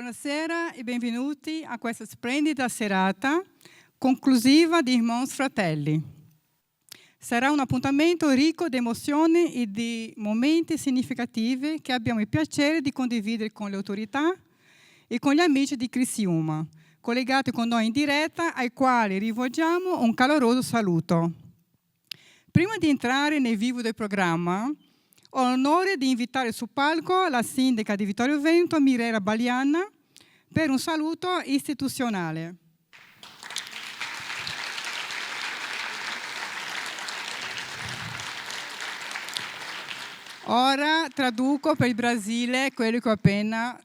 Buonasera e benvenuti a questa splendida serata conclusiva di Irmãos Fratelli. Sarà un appuntamento ricco di emozioni e di momenti significativi che abbiamo il piacere di condividere con le autorità e con gli amici di Criciúma, collegati con noi in diretta, ai quali rivolgiamo un caloroso saluto. Prima di entrare nel vivo del programma, ho l'onore di invitare sul palco la sindaca di Vittorio Veneto, Mirella Baliana, per un saluto istituzionale. Ora traduco per il Brasile quello che ho appena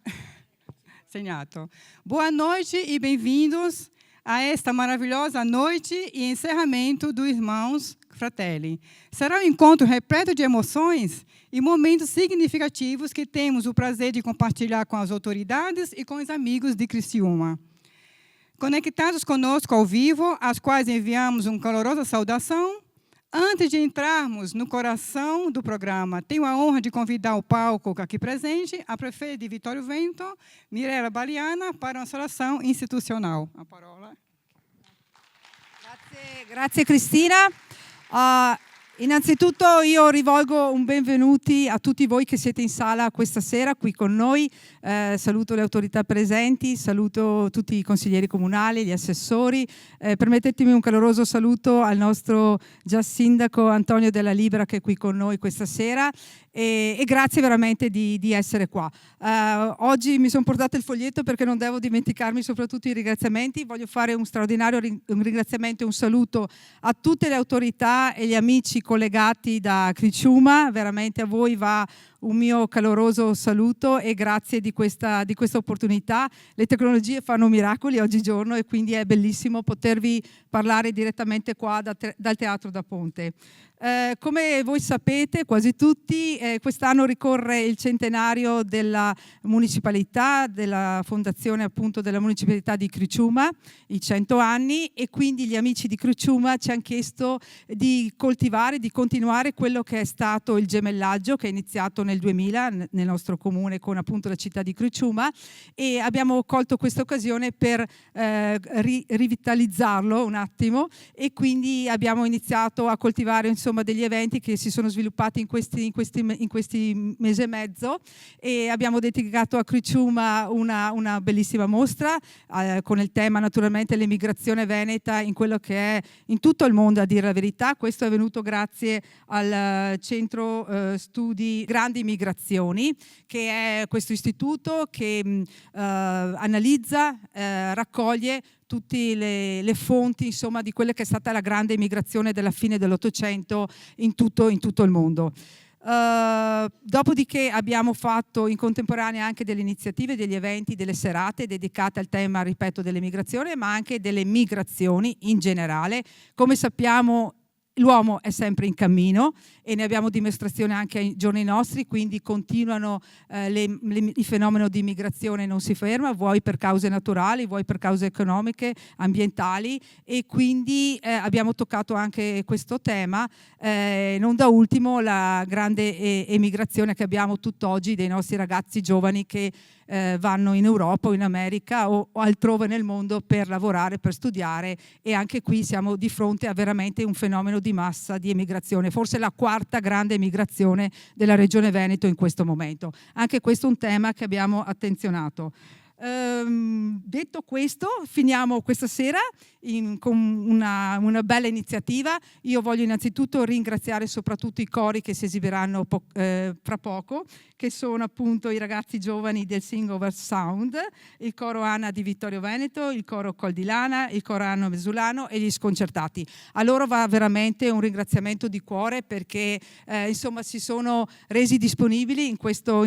segnato. Boa noite e bem-vindos a esta maravilhosa noite e encerramento do Irmãos Fratelli. Será um encontro repleto de emoções e momentos significativos que temos o prazer de compartilhar com as autoridades e com os amigos de Criciúma. Conectados conosco ao vivo, às quais enviamos uma calorosa saudação. Antes de entrarmos no coração do programa, tenho a honra de convidar ao palco aqui presente a prefeita de Vittorio Veneto, Mirella Baliana, para uma saudação institucional. A parola. Grazie Cristina. Innanzitutto io rivolgo un benvenuti a tutti voi che siete in sala questa sera qui con noi. Saluto le autorità presenti, saluto tutti i consiglieri comunali, gli assessori. Permettetemi un caloroso saluto al nostro già sindaco Antonio Della Libera che è qui con noi questa sera e grazie veramente di essere qua. Oggi mi sono portata il foglietto perché non devo dimenticarmi soprattutto i ringraziamenti. Voglio fare un straordinario ringraziamento e un saluto a tutte le autorità e gli amici collegati da Criciúma. Veramente a voi va un mio caloroso saluto e grazie di questa opportunità. Le tecnologie fanno miracoli oggigiorno e quindi è bellissimo potervi parlare direttamente qua dal Teatro da Ponte. Come voi sapete, quasi tutti, quest'anno ricorre il centenario della municipalità, della fondazione appunto della municipalità di Criciúma, i 100 anni, e quindi gli amici di Criciúma ci hanno chiesto di coltivare, di continuare quello che è stato il gemellaggio che è iniziato nel 2000 nel nostro comune con appunto la città di Criciúma, e abbiamo colto questa occasione per rivitalizzarlo un attimo, e quindi abbiamo iniziato a coltivare insomma degli eventi che si sono sviluppati in questi mesi e mezzo, e abbiamo dedicato a Criciúma una bellissima mostra con il tema naturalmente l'emigrazione veneta in quello che è in tutto il mondo, a dire la verità. Questo è venuto grazie al centro studi grandi migrazioni, che è questo istituto che analizza, raccoglie tutte le fonti insomma di quella che è stata la grande emigrazione della fine dell'Ottocento in tutto il mondo. Dopodiché abbiamo fatto in contemporanea anche delle iniziative, degli eventi, delle serate dedicate al tema, ripeto, dell'emigrazione, ma anche delle migrazioni in generale. Come sappiamo, l'uomo è sempre in cammino e ne abbiamo dimostrazione anche ai giorni nostri, quindi continuano il fenomeno di immigrazione, non si ferma, vuoi per cause naturali, vuoi per cause economiche, ambientali, e quindi abbiamo toccato anche questo tema, non da ultimo la grande emigrazione che abbiamo tutt'oggi dei nostri ragazzi giovani che vanno in Europa o in America o altrove nel mondo per lavorare, per studiare, e anche qui siamo di fronte a veramente un fenomeno di massa di emigrazione, forse la quarta grande emigrazione della regione Veneto in questo momento. Anche questo è un tema che abbiamo attenzionato. Detto questo, finiamo questa sera con una bella iniziativa. Io voglio innanzitutto ringraziare soprattutto i cori che si esibiranno fra poco, che sono appunto i ragazzi giovani del Sing Over Sound, il coro Anna di Vittorio Veneto, il coro Col di Lana, il coro Anno Mesulano e gli Sconcertati. A loro va veramente un ringraziamento di cuore perché insomma si sono resi disponibili in questo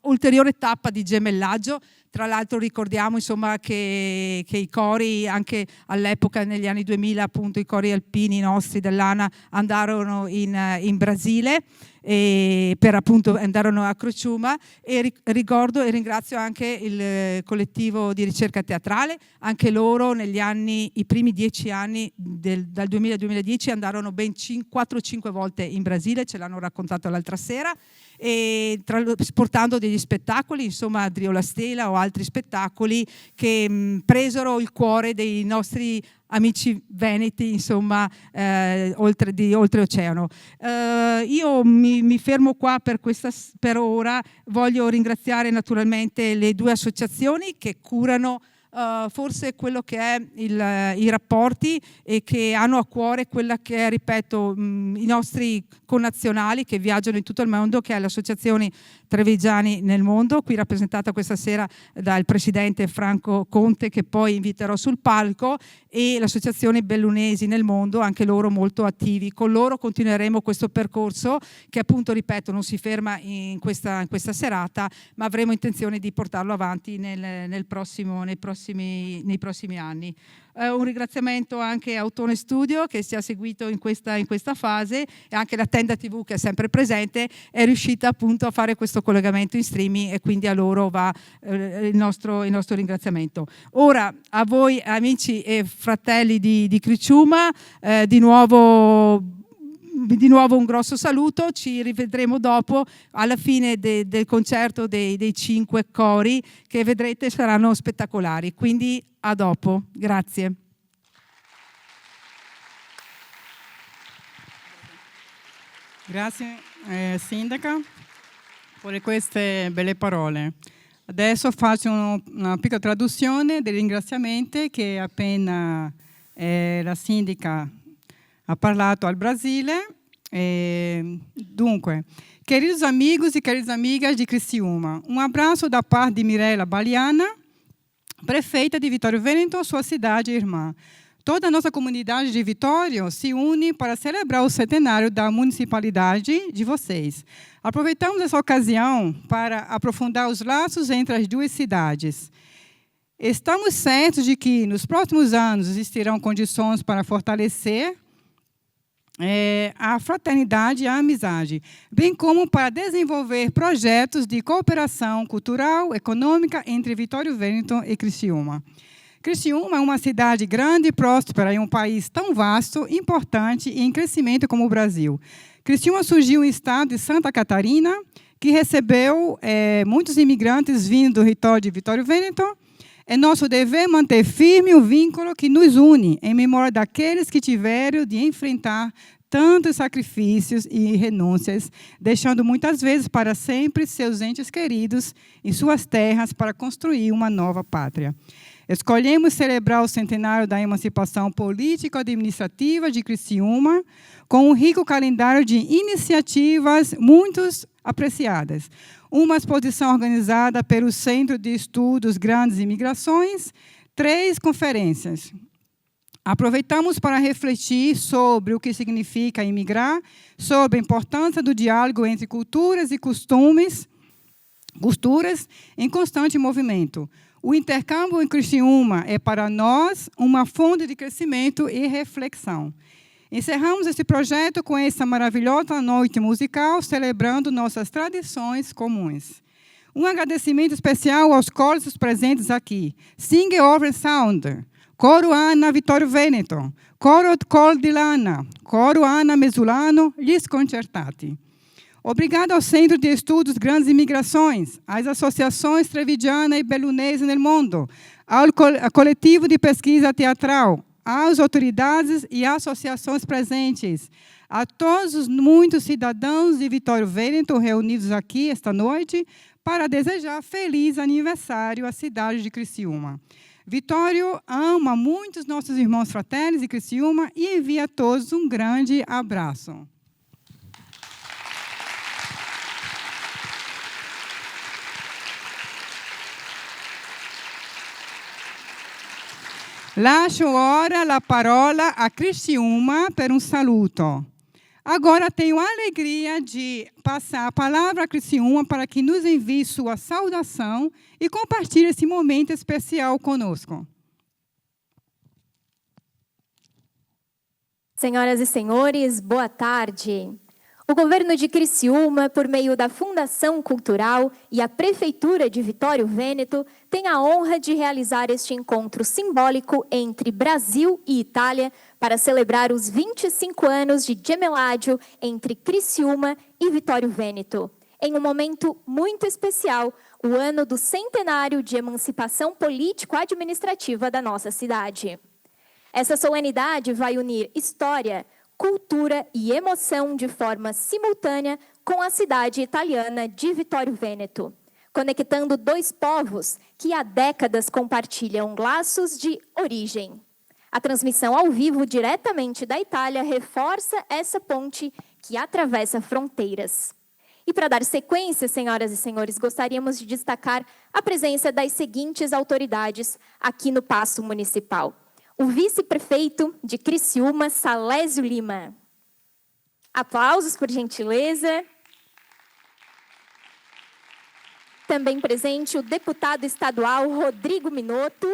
ulteriore tappa di gemellaggio. Tra l'altro ricordiamo insomma che i cori anche all'epoca negli anni 2000, appunto i cori alpini nostri dell'ANA andarono in Brasile e andarono a Criciúma, e ricordo e ringrazio anche il collettivo di ricerca teatrale. Anche loro i primi 10 anni dal 2000 al 2010 andarono ben 4-5 volte in Brasile, ce l'hanno raccontato l'altra sera, e portando degli spettacoli, insomma Adrio La Stela o altri spettacoli che presero il cuore dei nostri amici veneti, insomma, oltreoceano. Io mi fermo qua per ora. Voglio ringraziare naturalmente le due associazioni che curano forse quello che è i rapporti e che hanno a cuore quella che è, ripeto, i nostri connazionali che viaggiano in tutto il mondo, che è l'Associazione Trevigiani nel Mondo, qui rappresentata questa sera dal presidente Franco Conte, che poi inviterò sul palco, e l'Associazione Bellunesi nel Mondo, anche loro molto attivi. Con loro continueremo questo percorso che, appunto, ripeto, non si ferma in questa serata, ma avremo intenzione di portarlo avanti nei prossimi anni. Un ringraziamento anche a Ottone Studio che ci ha seguito in questa fase, e anche la Tenda TV che è sempre presente, è riuscita appunto a fare questo collegamento in streaming, e quindi a loro va il nostro ringraziamento. Ora a voi amici e fratelli di Criciúma, di nuovo un grosso saluto. Ci rivedremo dopo, alla fine del concerto dei 5 cori, che vedrete saranno spettacolari. Quindi a dopo. Grazie. Grazie Sindaca per queste belle parole. Adesso faccio una piccola traduzione dei ringraziamenti che appena la Sindaca ha parlato al Brasile. Dunque, queridos amigos e queridas amigas de Criciúma, abraço da parte de Mirella Baliana, prefeita de Vitório Veneto, sua cidade irmã. Toda a nossa comunidade de Vitório se une para celebrar o centenário da municipalidade de vocês. Aproveitamos essa ocasião para aprofundar os laços entre as duas cidades. Estamos certos de que, nos próximos anos, existirão condições para fortalecer a fraternidade e a amizade, bem como para desenvolver projetos de cooperação cultural, econômica entre Vitório Veneto e Criciúma. Criciúma é uma cidade grande e próspera em um país tão vasto, importante e em crescimento como o Brasil. Criciúma surgiu em estado de Santa Catarina, que recebeu muitos imigrantes vindo do território de Vitório Veneto. É nosso dever manter firme o vínculo que nos une, em memória daqueles que tiveram de enfrentar tantos sacrifícios e renúncias, deixando muitas vezes para sempre seus entes queridos em suas terras para construir uma nova pátria. Escolhemos celebrar o centenário da emancipação político-administrativa de Criciúma com um rico calendário de iniciativas muito apreciadas. Uma exposição organizada pelo Centro de Estudos Grandes Imigrações, 3 conferências. Aproveitamos para refletir sobre o que significa imigrar, sobre a importância do diálogo entre culturas e costuras em constante movimento. O intercâmbio em Criciúma é, para nós, uma fonte de crescimento e reflexão. Encerramos esse projeto com essa maravilhosa noite musical, celebrando nossas tradições comuns. Um agradecimento especial aos coros presentes aqui. Sing Over Sound, Coro Ana Vitório Veneto, Coro Col di Lana, Coro Ana Mesulano, Gli Sconcertati. Obrigado ao Centro de Estudos Grandes Imigrações, às associações Trevigiana e Bellunesi nel Mondo, ao coletivo de pesquisa teatral, às autoridades e associações presentes, a todos os muitos cidadãos de Vitório Veneto reunidos aqui esta noite para desejar feliz aniversário à cidade de Criciúma. Vitório ama muitos nossos irmãos fraternos de Criciúma e envia a todos um grande abraço. Lascio ora la parola a Criciúma per un saluto. Agora tenho a alegria de passar a palavra a Criciúma para que nos envie sua saudação e compartilhe esse momento especial conosco. Senhoras e senhores, boa tarde. O governo de Criciúma, por meio da Fundação Cultural e a Prefeitura de Vitório Veneto, tem a honra de realizar este encontro simbólico entre Brasil e Itália para celebrar os 25 anos de gemeládio entre Criciúma e Vitório Veneto. em um momento muito especial, o ano do centenário de emancipação político-administrativa da nossa cidade. Essa solenidade vai unir história, cultura e emoção de forma simultânea com a cidade italiana de Vittorio Veneto, conectando dois povos que há décadas compartilham laços de origem. A transmissão ao vivo diretamente da Itália reforça essa ponte que atravessa fronteiras. E para dar sequência, senhoras e senhores, gostaríamos de destacar a presença das seguintes autoridades aqui no Paço Municipal. O vice-prefeito de Criciúma, Salésio Lima. Aplausos, por gentileza. Também presente o deputado estadual Rodrigo Minotto.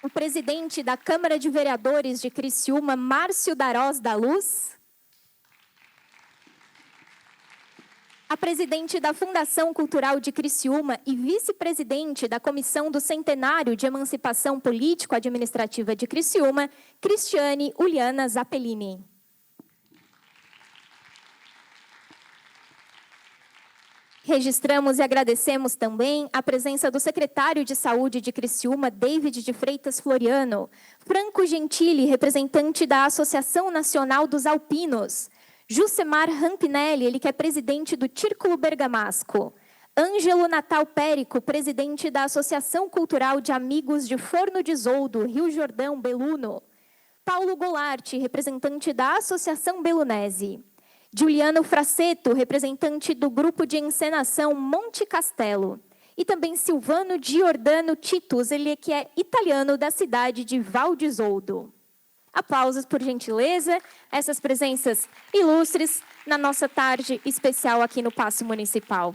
O presidente da Câmara de Vereadores de Criciúma, Márcio Darós da Luz. A presidente da Fundação Cultural de Criciúma e vice-presidente da Comissão do Centenário de Emancipação Político-Administrativa de Criciúma, Cristiane Uliana Zappellini. Registramos e agradecemos também a presença do secretário de Saúde de Criciúma, David de Freitas Floriano, Franco Gentili, representante da Associação Nacional dos Alpinos, Jusemar Rampinelli, ele que é presidente do Círculo Bergamasco, Ângelo Natal Périco, presidente da Associação Cultural de Amigos de Forno de Isoldo, Rio Jordão, Beluno, Paulo Goulart, representante da Associação Belunese, Giuliano Fraceto, representante do Grupo de Encenação Monte Castelo, e também Silvano Giordano Titus, ele que é italiano da cidade de Val di Isoldo. Aplausos, por gentileza, essas presenças ilustres na nossa tarde especial aqui no Paço Municipal.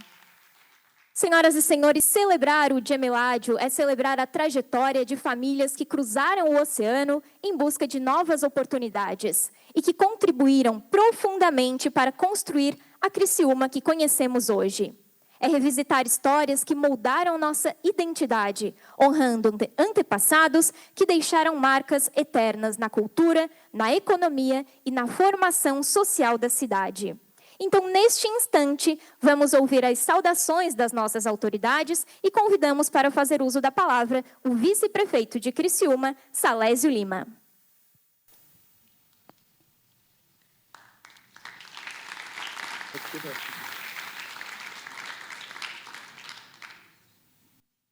Senhoras e senhores, celebrar o Gemeládio é celebrar a trajetória de famílias que cruzaram o oceano em busca de novas oportunidades e que contribuíram profundamente para construir a Criciúma que conhecemos hoje. É revisitar histórias que moldaram nossa identidade, honrando antepassados que deixaram marcas eternas na cultura, na economia e na formação social da cidade. Então, neste instante, vamos ouvir as saudações das nossas autoridades e convidamos para fazer uso da palavra o vice-prefeito de Criciúma, Salésio Lima.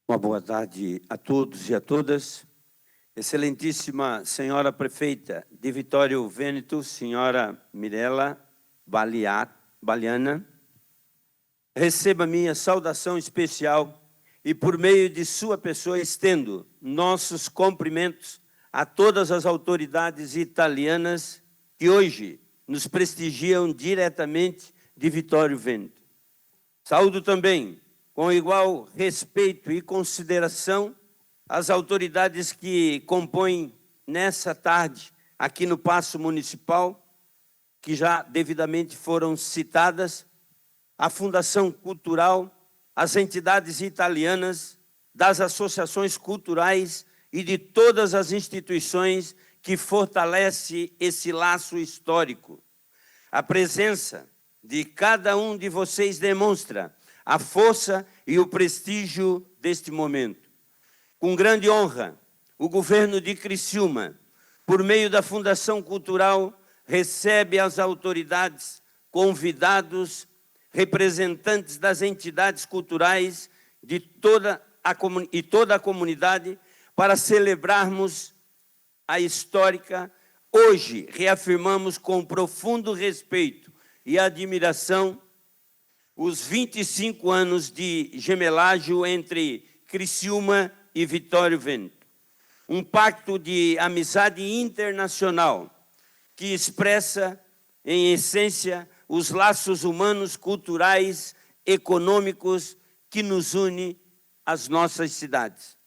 Uma boa tarde a todos e a todas. Excelentíssima senhora prefeita de Vittorio Veneto, senhora Mirella Baliana, receba minha saudação especial e, por meio de sua pessoa, estendo nossos cumprimentos a todas as autoridades italianas que hoje nos prestigiam diretamente de Vittorio Veneto. Saúdo também, com igual respeito e consideração, as autoridades que compõem nessa tarde, aqui no Paço Municipal, que já devidamente foram citadas, a Fundação Cultural, as entidades italianas, das associações culturais e de todas as instituições que fortalecem esse laço histórico. A presença de cada um de vocês demonstra a força e o prestígio deste momento. Com grande honra, o governo de Criciúma, por meio da Fundação Cultural, recebe as autoridades, convidados, representantes das entidades culturais de toda a comunidade para celebrarmos a histórica. Hoje, reafirmamos com profundo respeito e admiração os 25 anos de gemelágio entre Criciúma e Vittorio Veneto. Um pacto de amizade internacional que expressa, em essência, os laços humanos, culturais, econômicos que nos unem às nossas cidades.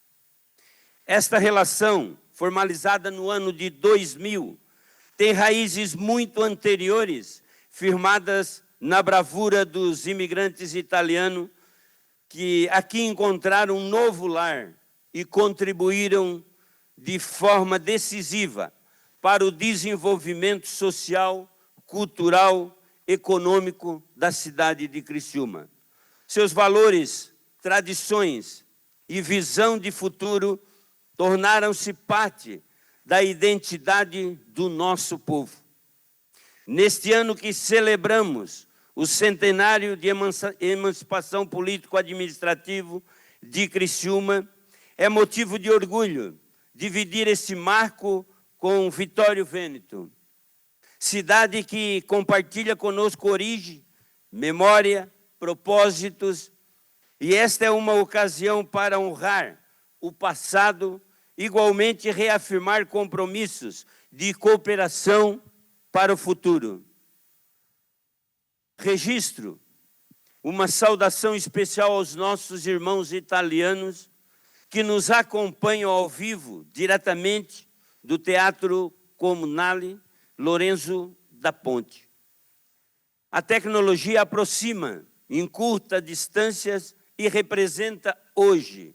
Esta relação, formalizada no ano de 2000, tem raízes muito anteriores, firmadas na bravura dos imigrantes italianos que aqui encontraram um novo lar e contribuíram de forma decisiva para o desenvolvimento social, cultural, econômico da cidade de Criciúma. Seus valores, tradições e visão de futuro tornaram-se parte da identidade do nosso povo. Neste ano que celebramos o centenário de emancipação político-administrativo de Criciúma, é motivo de orgulho dividir esse marco com Vitório Vêneto, cidade que compartilha conosco origem, memória, propósitos, e esta é uma ocasião para honrar o passado, igualmente reafirmar compromissos de cooperação para o futuro. Registro uma saudação especial aos nossos irmãos italianos que nos acompanham ao vivo, diretamente do Teatro Comunale Lorenzo da Ponte. A tecnologia aproxima, encurta distâncias e representa hoje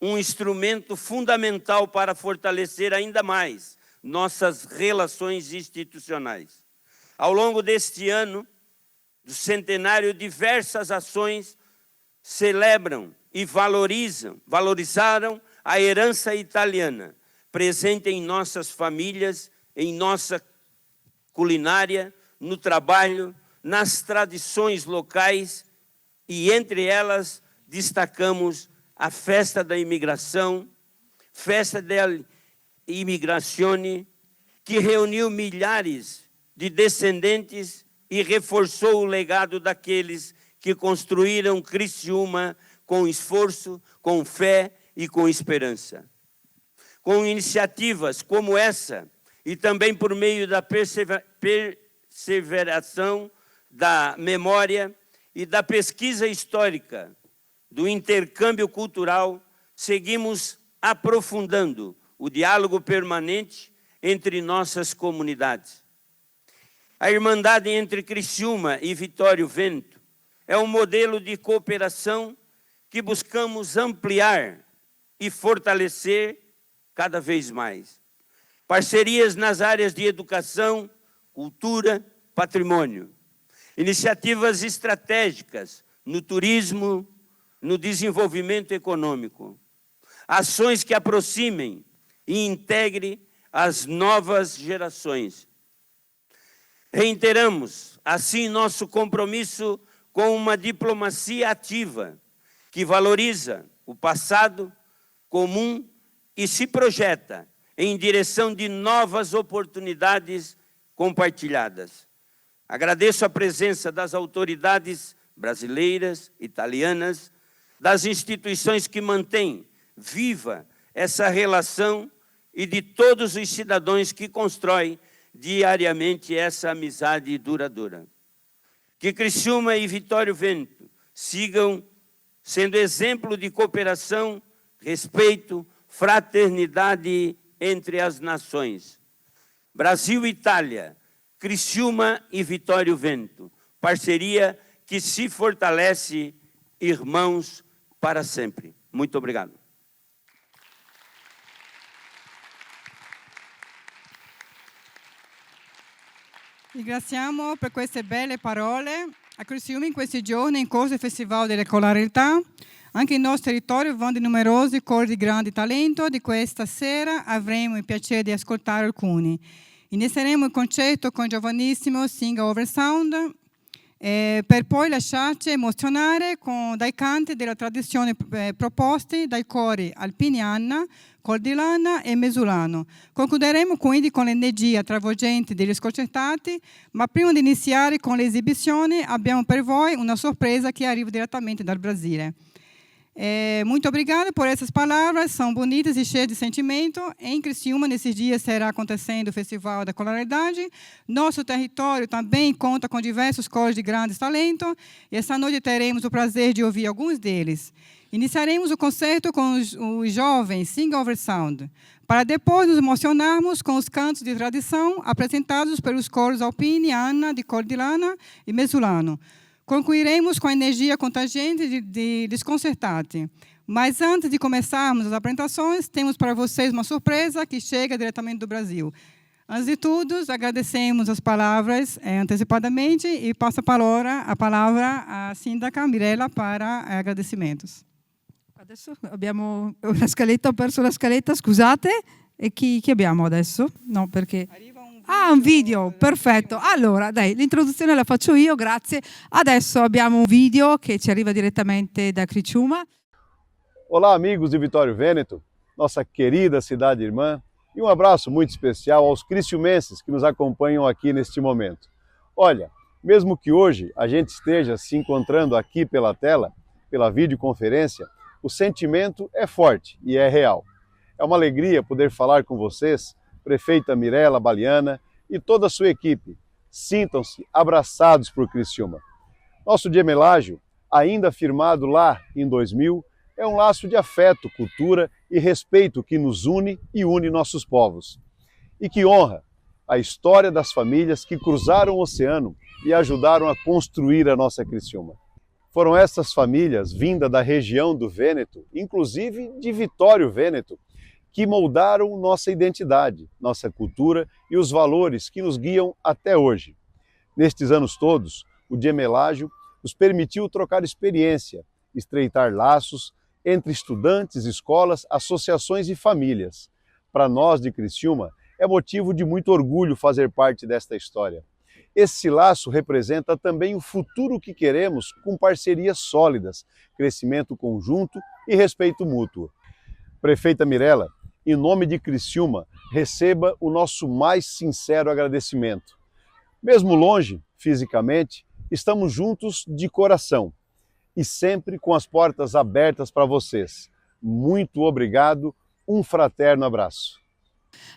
um instrumento fundamental para fortalecer ainda mais nossas relações institucionais. Ao longo deste ano, do centenário, diversas ações celebram e valorizaram a herança italiana, presente em nossas famílias, em nossa culinária, no trabalho, nas tradições locais, e entre elas destacamos a Festa da Imigração, Festa della Immigrazione, que reuniu milhares de descendentes e reforçou o legado daqueles que construíram Criciúma com esforço, com fé e com esperança. Com iniciativas como essa, e também por meio da perseveração, da memória e da pesquisa histórica, do intercâmbio cultural, seguimos aprofundando o diálogo permanente entre nossas comunidades. A irmandade entre Criciúma e Vitório Vêneto é um modelo de cooperação que buscamos ampliar e fortalecer cada vez mais. Parcerias nas áreas de educação, cultura, patrimônio. Iniciativas estratégicas no turismo, no desenvolvimento econômico. Ações que aproximem e integrem as novas gerações. Reiteramos, assim, nosso compromisso com uma diplomacia ativa, que valoriza o passado comum e se projeta em direção de novas oportunidades compartilhadas. Agradeço a presença das autoridades brasileiras, italianas, das instituições que mantêm viva essa relação e de todos os cidadãos que constroem diariamente essa amizade duradoura. Que Criciúma e Vitório Vêneto sigam sendo exemplo de cooperação, respeito, fraternidade entre as nações. Brasil e Itália, Criciúma e Vitório Vêneto, parceria que se fortalece, irmãos, para sempre. Muito obrigado. Ringraziamo per queste belle parole. A Criciúma in questi giorni in corso il Festival delle Colorarità. Anche il nostro territorio vanta numerosi cori di grande talento. Di questa sera avremo il piacere di ascoltare alcuni. Inizieremo il concerto con il giovanissimo Sing Over Sound, per poi lasciarci emozionare dai canti della tradizione proposti dai cori Alpiniana, Cordilana e Mesulano. Concluderemo quindi con l'energia travolgente degli sconcertati, ma prima di iniziare con l'esibizione abbiamo per voi una sorpresa che arriva direttamente dal Brasile. Muito obrigada por essas palavras, são bonitas e cheias de sentimento. Em Criciúma, nesses dias, será acontecendo o Festival da Coloraridade. Nosso território também conta com diversos coros de grandes talentos, e esta noite teremos o prazer de ouvir alguns deles. Iniciaremos o concerto com os jovens Sing Over Sound, para depois nos emocionarmos com os cantos de tradição apresentados pelos coros Alpiniana, de Cordilana e Mesulano. Concluiremos com a energia contagiante de Desconcertate. Mas antes de começarmos as apresentações, temos para vocês uma surpresa que chega diretamente do Brasil. Antes de tudo, agradecemos as palavras antecipadamente e passo a palavra à sindaca Mirella para agradecimentos. Adesso abbiamo una scaletta, ho perso la scaletta, scusate. E chi abbiamo adesso? No, perché... un video, perfetto. Allora, dai, l'introduzione la faccio io, grazie. Adesso abbiamo un video che ci arriva direttamente da Criciúma. Olá, amigos de Vitório Vêneto, nossa querida cidade irmã, e um abraço muito especial aos criciumenses que nos acompanham aqui neste momento. Olha, mesmo que hoje a gente esteja se encontrando aqui pela tela, pela videoconferência, o sentimento é forte e é real. É uma alegria poder falar com vocês, prefeita Mirella Baliana e toda a sua equipe. Sintam-se abraçados por Criciúma. Nosso gemelágio, ainda firmado lá em 2000, é um laço de afeto, cultura e respeito que nos une e une nossos povos. E que honra a história das famílias que cruzaram o oceano e ajudaram a construir a nossa Criciúma. Foram essas famílias vindas da região do Vêneto, inclusive de Vitório Vêneto, que moldaram nossa identidade, nossa cultura e os valores que nos guiam até hoje. Nestes anos todos, o gemelágio nos permitiu trocar experiência, estreitar laços entre estudantes, escolas, associações e famílias. Para nós de Criciúma, é motivo de muito orgulho fazer parte desta história. Esse laço representa também o futuro que queremos com parcerias sólidas, crescimento conjunto e respeito mútuo. Prefeita Mirella, em nome de Criciúma, receba o nosso mais sincero agradecimento. Mesmo longe, fisicamente, estamos juntos de coração e sempre com as portas abertas para vocês. Muito obrigado, um fraterno abraço.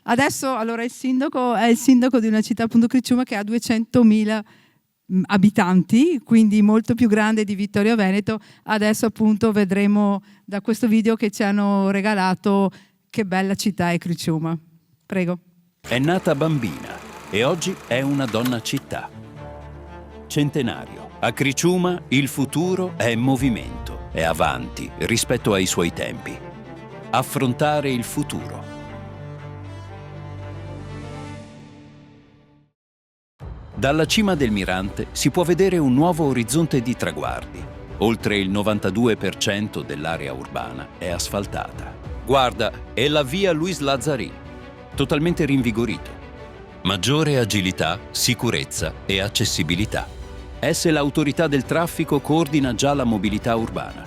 Adesso, allora, il sindaco è il sindaco di una città, appunto Criciúma, che ha 200.000 abitanti, quindi molto più grande di Vittorio Veneto. Adesso appunto vedremo da questo video che ci hanno regalato che bella città è Criciúma. Prego. È nata bambina e oggi è una donna città. Centenario. A Criciúma il futuro è movimento, è avanti rispetto ai suoi tempi. Affrontare il futuro. Dalla cima del Mirante si può vedere un nuovo orizzonte di traguardi. Oltre il 92% dell'area urbana è asfaltata. Guarda, è la via Luis Lazzarini, totalmente rinvigorito. Maggiore agilità, sicurezza e accessibilità. L'autorità del traffico coordina già la mobilità urbana,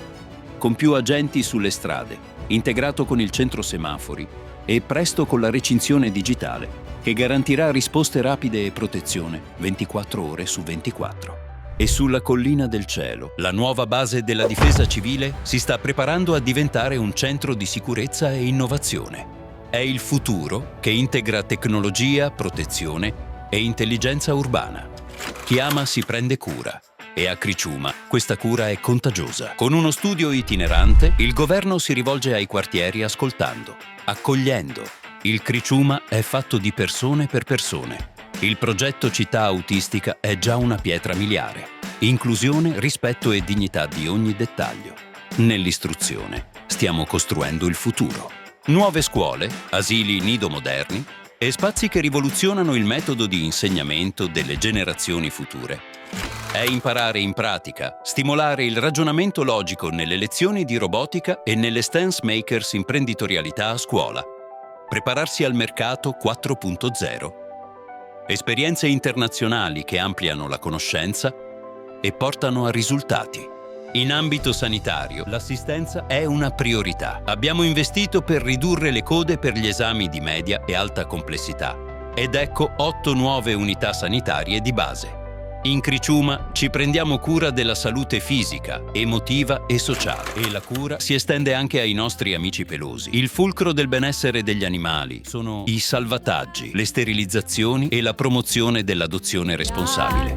con più agenti sulle strade, integrato con il centro semafori e presto con la recinzione digitale, che garantirà risposte rapide e protezione 24 ore su 24. E sulla collina del cielo, la nuova base della difesa civile si sta preparando a diventare un centro di sicurezza e innovazione. È il futuro che integra tecnologia, protezione e intelligenza urbana. Chi ama si prende cura. E a Criciúma questa cura è contagiosa. Con uno studio itinerante, il governo si rivolge ai quartieri ascoltando, accogliendo. Il Criciúma è fatto di persone per persone. Il progetto Città Autistica è già una pietra miliare. Inclusione, rispetto e dignità di ogni dettaglio. Nell'istruzione stiamo costruendo il futuro. Nuove scuole, asili nido moderni e spazi che rivoluzionano il metodo di insegnamento delle generazioni future. È imparare in pratica, stimolare il ragionamento logico nelle lezioni di robotica e nelle Stance Makers imprenditorialità a scuola. Prepararsi al mercato 4.0. Esperienze internazionali che ampliano la conoscenza e portano a risultati. In ambito sanitario, l'assistenza è una priorità. Abbiamo investito per ridurre le code per gli esami di media e alta complessità. Ed ecco 8 nuove unità sanitarie di base. In Criciúma ci prendiamo cura della salute fisica, emotiva e sociale. E la cura si estende anche ai nostri amici pelosi. Il fulcro del benessere degli animali sono i salvataggi, le sterilizzazioni e la promozione dell'adozione responsabile.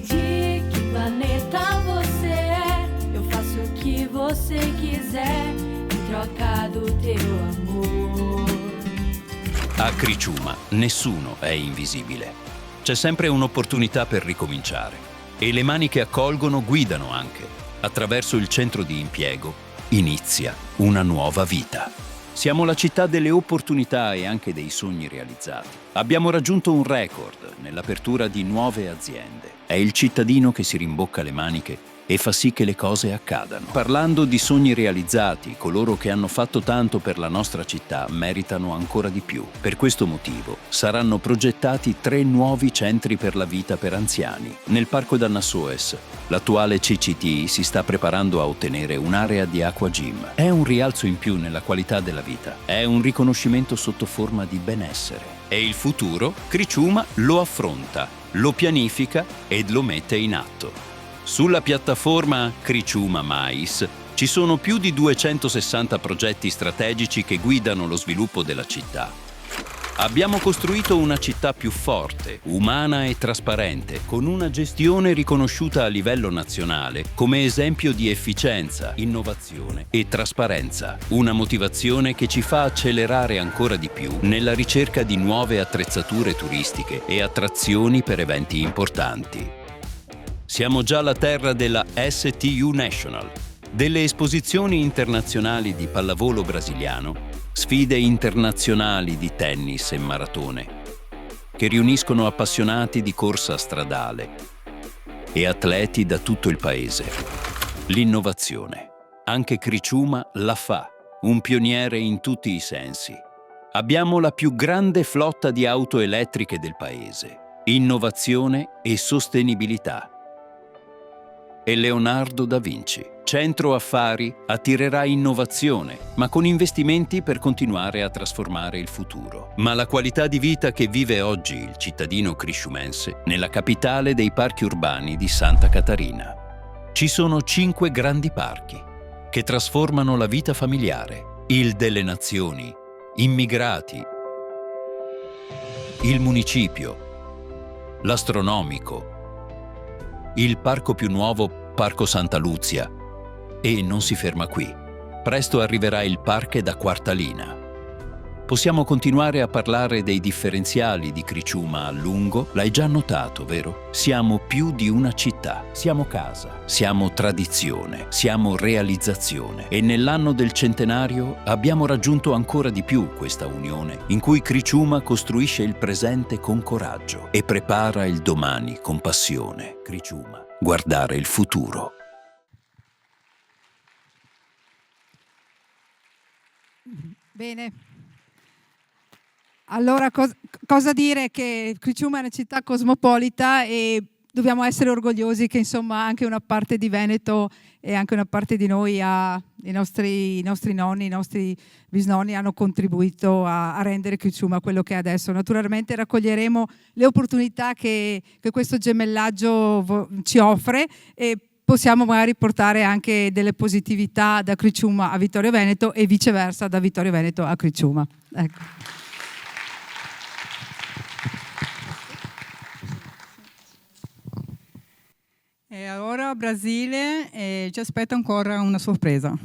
De que planeta você é? Eu faço o que você quiser em troca do teu amor. A Criciúma nessuno è invisibile. C'è sempre un'opportunità per ricominciare e le mani che accolgono guidano anche. Attraverso il centro di impiego inizia una nuova vita. Siamo la città delle opportunità e anche dei sogni realizzati. Abbiamo raggiunto un record nell'apertura di nuove aziende. È il cittadino che si rimbocca le maniche e fa sì che le cose accadano. Parlando di sogni realizzati, coloro che hanno fatto tanto per la nostra città meritano ancora di più. Per questo motivo saranno progettati 3 nuovi centri per la vita per anziani. Nel Parco d'Annassoes, l'attuale CCT si sta preparando a ottenere un'area di acqua gym. È un rialzo in più nella qualità della vita. È un riconoscimento sotto forma di benessere. E il futuro, Criciúma lo affronta, lo pianifica ed lo mette in atto. Sulla piattaforma Criciúma Mais ci sono più di 260 progetti strategici che guidano lo sviluppo della città. Abbiamo costruito una città più forte, umana e trasparente, con una gestione riconosciuta a livello nazionale come esempio di efficienza, innovazione e trasparenza. Una motivazione che ci fa accelerare ancora di più nella ricerca di nuove attrezzature turistiche e attrazioni per eventi importanti. Siamo già la terra della STU National, delle esposizioni internazionali di pallavolo brasiliano, sfide internazionali di tennis e maratone, che riuniscono appassionati di corsa stradale e atleti da tutto il paese. L'innovazione. Anche Criciúma la fa, un pioniere in tutti i sensi. Abbiamo la più grande flotta di auto elettriche del paese. Innovazione e sostenibilità. E Leonardo da Vinci. Centro Affari attirerà innovazione, ma con investimenti per continuare a trasformare il futuro. Ma la qualità di vita che vive oggi il cittadino criciumense nella capitale dei parchi urbani di Santa Catarina. Ci sono 5 grandi parchi che trasformano la vita familiare. Il delle Nazioni, Immigrati, il Municipio, l'Astronomico, il parco più nuovo, Parco Santa Luzia. E non si ferma qui. Presto arriverà il Parque da Quartalina. Possiamo continuare a parlare dei differenziali di Criciúma a lungo. L'hai già notato, vero? Siamo più di una città. Siamo casa, siamo tradizione, siamo realizzazione. E nell'anno del centenario abbiamo raggiunto ancora di più questa unione, in cui Criciúma costruisce il presente con coraggio e prepara il domani con passione. Criciúma, guardare il futuro. Bene. Allora, cosa dire? Che Criciúma è una città cosmopolita e dobbiamo essere orgogliosi che insomma anche una parte di Veneto e anche una parte di noi, i nostri nonni, i nostri bisnonni hanno contribuito a rendere Criciúma quello che è adesso. Naturalmente raccoglieremo le opportunità che questo gemellaggio ci offre e possiamo magari portare anche delle positività da Criciúma a Vittorio Veneto e viceversa da Vittorio Veneto a Criciúma. Ecco. E allora Brasile ci aspetta ancora una sorpresa.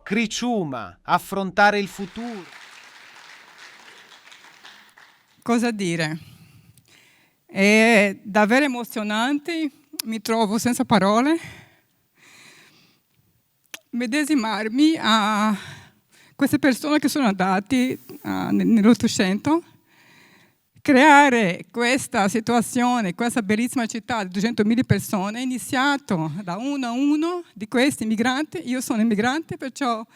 Criciúma, affrontare il futuro. Cosa dire? È davvero emozionante, mi trovo senza parole. Medesimarmi a queste persone che sono andate nell'Ottocento, creare questa situazione, questa bellissima città di 200.000 persone, è iniziato da uno a uno di questi migranti. Io sono immigrante, perciò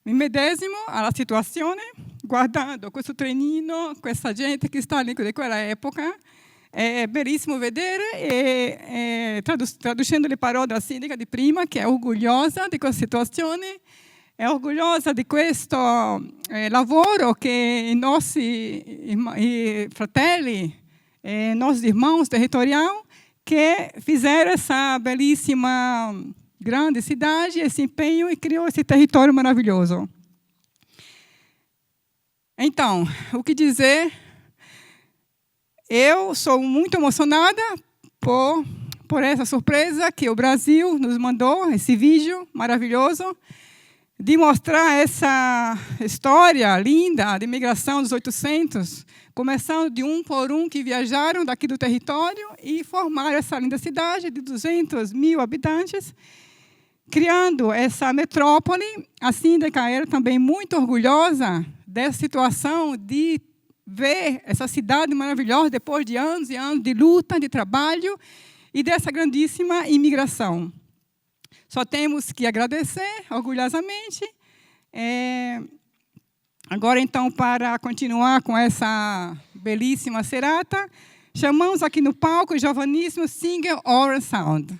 mi medesimo alla situazione, guardando questo trenino, questa gente che sta lì di quella epoca. È bellissimo vedere e traducendo le parole della sindaca di prima, che è orgogliosa di questa situazione, è orgogliosa di questo lavoro che i nostri fratelli, i nostri irmãos territoriali, che fizeram essa bellissima grande cidade, esse empenho e criou esse território maravilhoso. Então, o que dizer? Eu sou muito emocionada por essa surpresa que o Brasil nos mandou, esse vídeo maravilhoso, de mostrar essa história linda de imigração dos 800, começando de um por um que viajaram daqui do território e formaram essa linda cidade de 200.000 habitantes, criando essa metrópole. A síndica era também muito orgulhosa dessa situação de ver essa cidade maravilhosa depois de anos e anos de luta, de trabalho e dessa grandíssima imigração. Só temos que agradecer orgulhosamente. Agora, então, para continuar com essa belíssima serata, chamamos aqui no palco o jovaníssimo singer Orange Sound.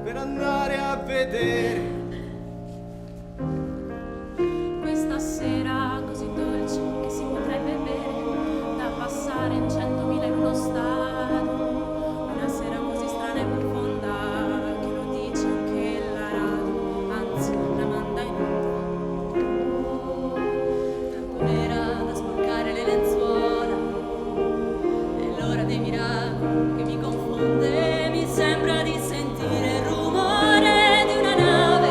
Per andare a vedere questa sera così dolce che si potrebbe bere, da passare in 100.000 in uno stadio, una sera così strana e profonda che lo dice anche la radio, anzi la manda in onda, tanto nera da sporcare le lenzuola, è l'ora dei miracoli che mi confonde. Mi sembra di sentire il rumore di una nave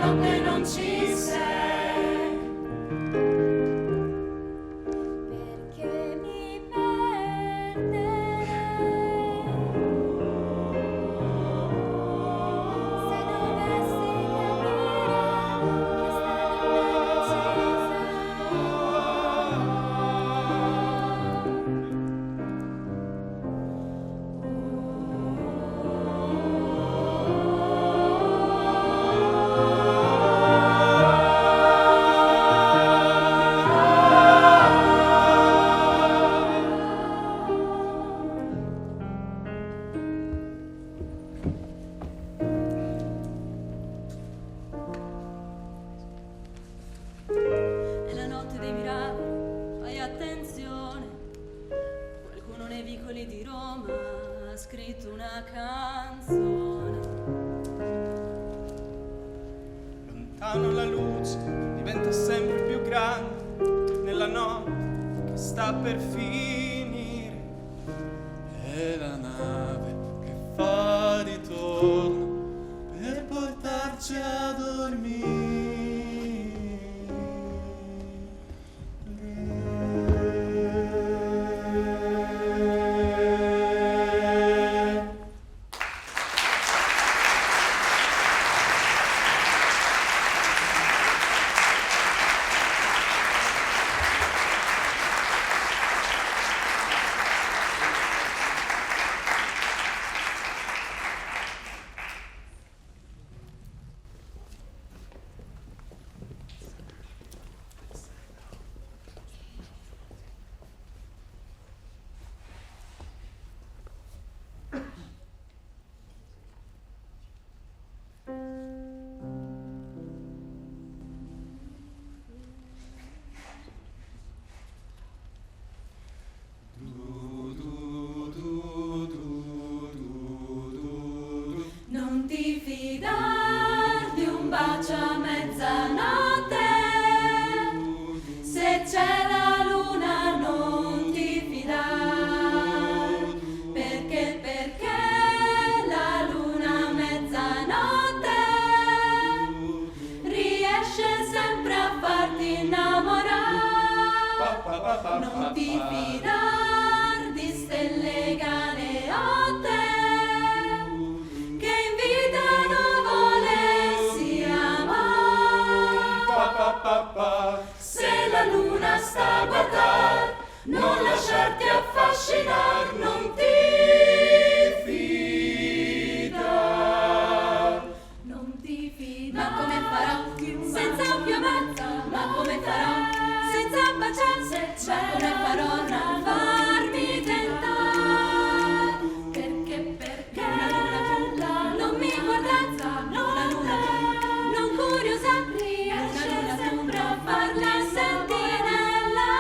notte non ci sei. Perché mi perderei se dovessi è la notte dei miracoli, fai attenzione. Qualcuno nei vicoli di Roma ha scritto una canzone. Lontano la luce diventa sempre più grande nella notte che sta per finire. È la nave che fa ritorno per portarci a dormire. Non ti fidar di un bacio a mezzanotte, se c'è la luna non ti fidar, perché la luna a mezzanotte riesce sempre a farti innamorare. Non ti fidar di stelle galeotte che invitano volessi amare. Se la luna sta a guardar, non lasciarti affascinar, non ti fidar. Non ti fidar. Ma come farò senza un piumazzo? Ma come farò senza baciarsi? Ma come farò a non farmi tentare? Perché non mi guardazza, la luna non curiosa, riesce sempre a farla sentinella.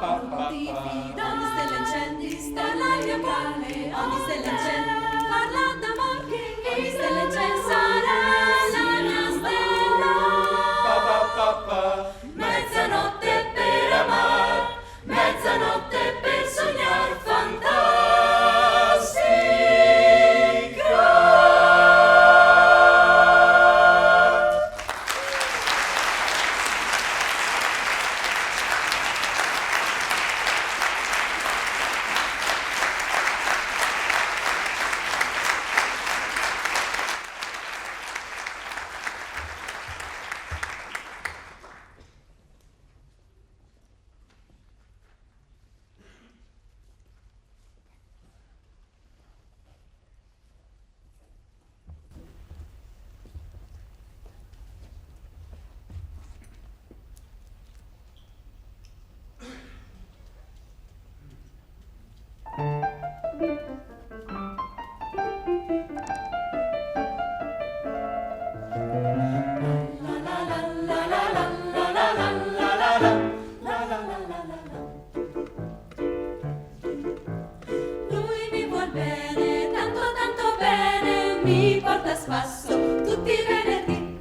Non ti fido, ogni stella in cielo parla il mio cuore, ogni stella in cielo parla d'amore, ogni stella in cielo sarà la mia stella. Mezzanotte per amar, mezzanotte per sognar fantastica. Lui mi vuol bene, tanto tanto bene, mi porta a spasso tutti i venerdì.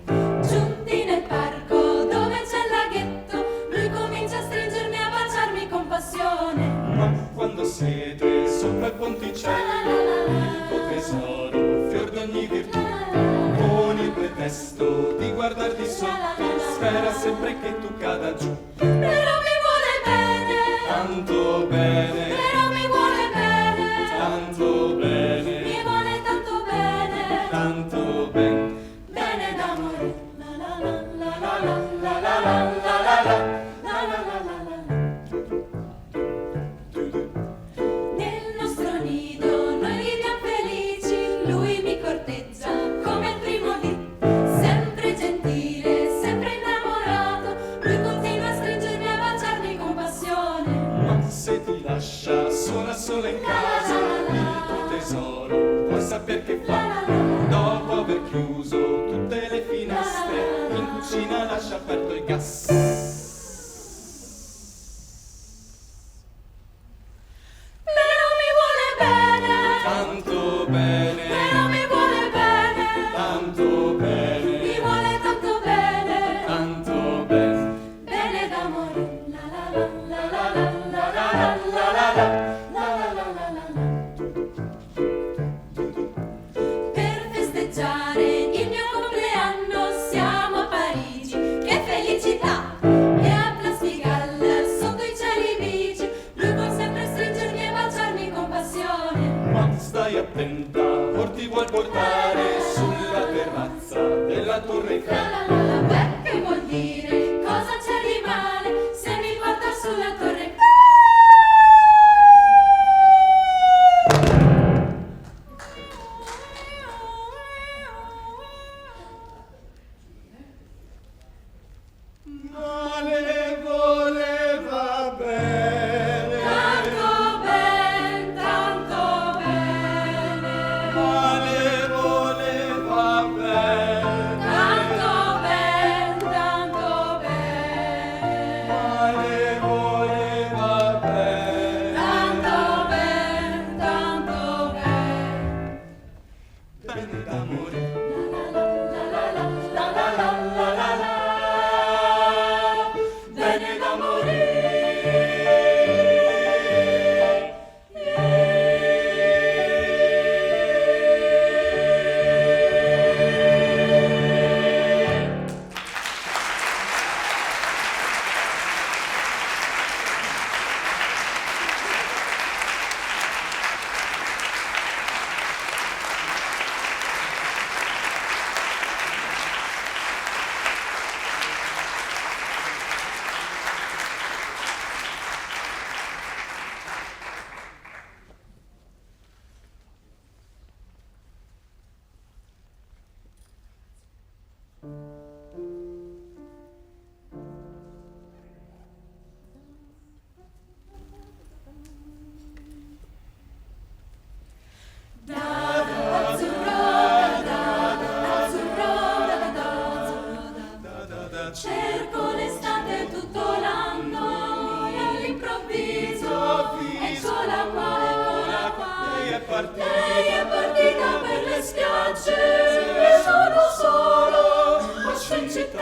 Giunti nel parco dove c'è il laghetto, lui comincia a stringermi e a baciarmi con passione. Ma quando siete sopra il ponticello, il tuo tesoro, fior d'ogni virtù, con il pretesto solo di guardar di sotto, spera sempre che tu cada giù. Però mi vuole bene, Tanto bene, però mi vuole bene, tanto bene, mi vuole tanto bene, tanto bene. bene da morire. La la la la la la la la la la la la la la la la. Nel nostro nido noi viviamo felici, lui mi corteggia come il primo dì, sempre gentile, sempre innamorato, lui continua a stringermi e a baciarmi con passione. Ma se ti lascia sola in casa, il tuo tesoro, vuoi saper che fa? Dopo aver chiuso tutte le finestre, in cucina lascia aperto il gas. Però mi vuole bene, Tanto bene, però mi vuole bene, tanto bene, mi vuole tanto bene, tanto bene. bene da morire. La la la la la la la la la la la la la la la. Per festeggiare il mio compleanno siamo a Parigi, che felicità! E a Plastigal, sotto i cieli bici, lui può sempre stringermi e baciarmi con passione. Ma stai attenta, or ti vuol portare sulla terrazza della Torre La Eiffel. la la la, beh, che vuol dire? Cosa c'è di male se mi porta sulla torre? Ma le voleva bene, Tanto ben, tanto bene, ma le voleva bene, tanto ben, tanto bene, ma le voleva bene. tanto ben, tanto bene. Bene da morire, La la la la la la la la la. Bene da morire. Cerco l'estate tutto l'anno e all'improvviso eccola qua, lei è partita. lei è partita per le spiagge e sono solo, passo in città,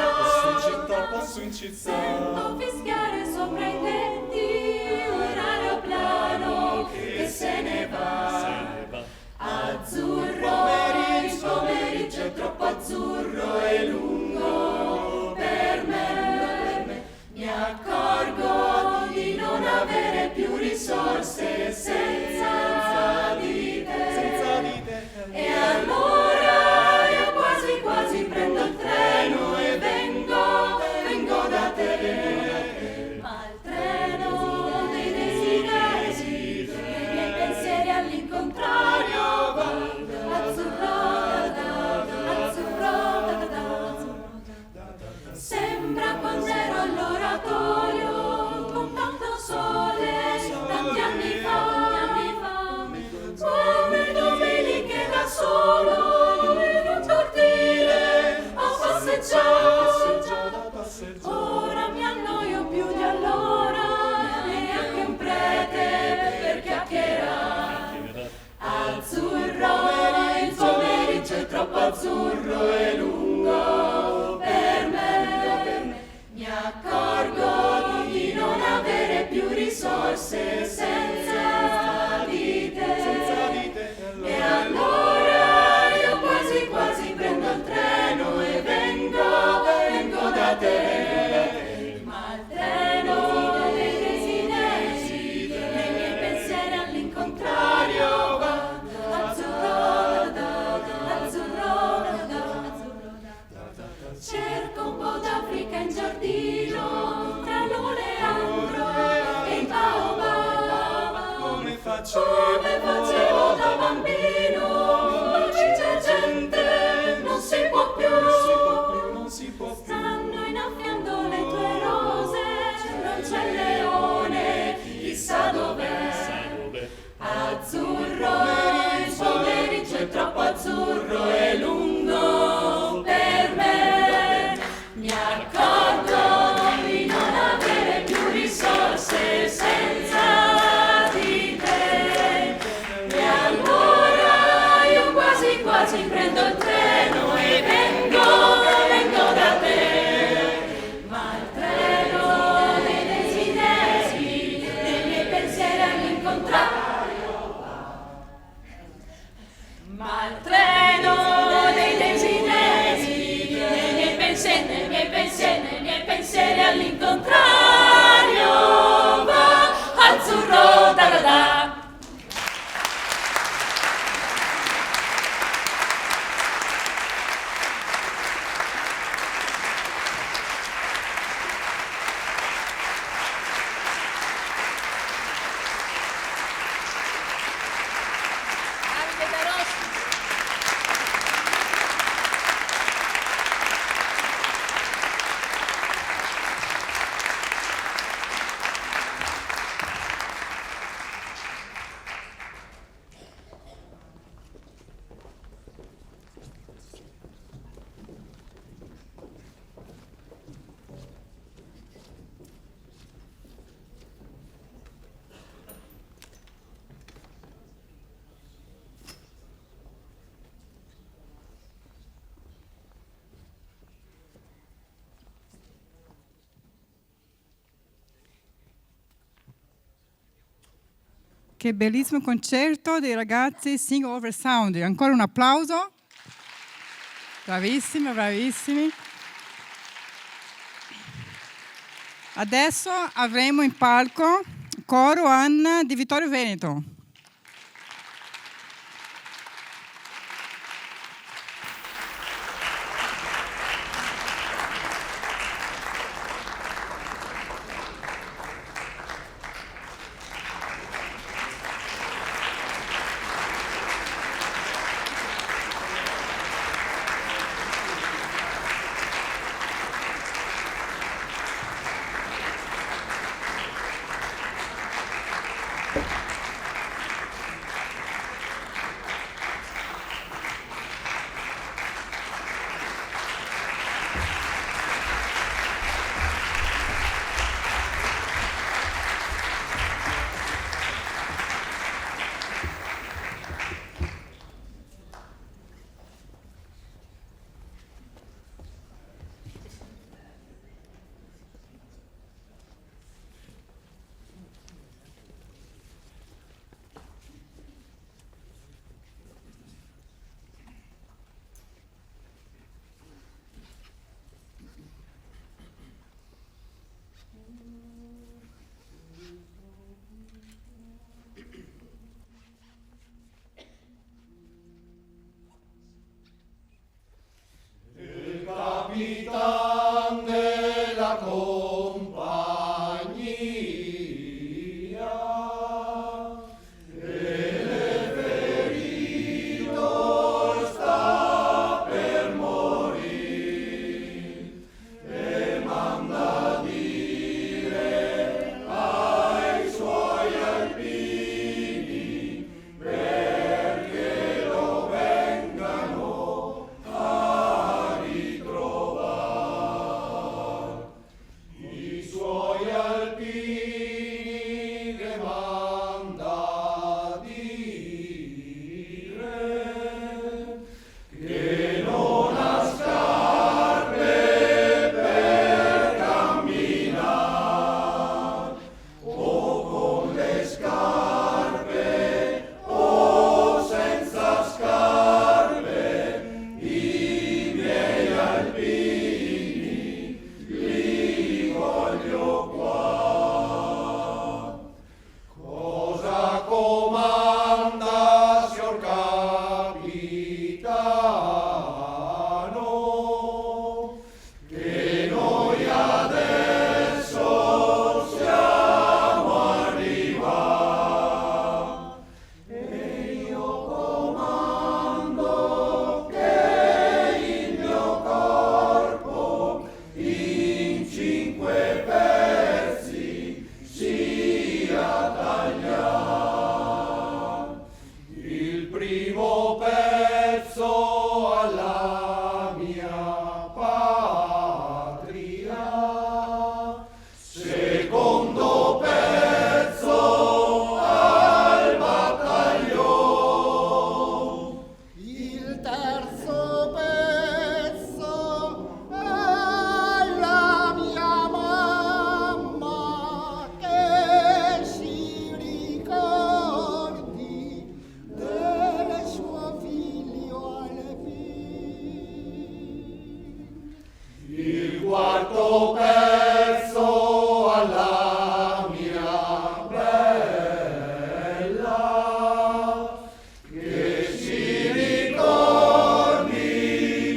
Passo in città. sento fischiare sopra i tetti un aeroplano che se ne va. Azzurro, il pomeriggio è troppo azzurro e lungo per me. Mi accorgo di non avere più risorse senza di te. E allora io quasi quasi prendo il treno e vengo da te. cerca un po' d'Africa in giardino, tra l'oleandro e il baobab. Come facevo da bambino, oggi c'è gente, non si può più. non si può più. Stanno innaffiando le tue rose, non c'è leone, chissà dov'è. Azzurro, il pomeriggio è troppo azzurro e lungo per me. Mi accorgo di non avere più risorse senza di te. E allora io quasi quasi prendo il treno e vengo da te. Ma il treno dei desideri, dei miei pensieri all'incontrario. Ma il treno dei desideri, nei miei pensieri all'incontrario va azzurro da da da. Che bellissimo concerto dei ragazzi Sing Over Sound. Ancora un applauso. Bravissimi, bravissimi. Adesso avremo in palco coro Anna di Vittorio Veneto. Capitan della compagnia e le ferito sta per morire e manda dire ai suoi alpini perché lo vengano a ritrovare. il quarto pezzo alla mia bella, che si ricordi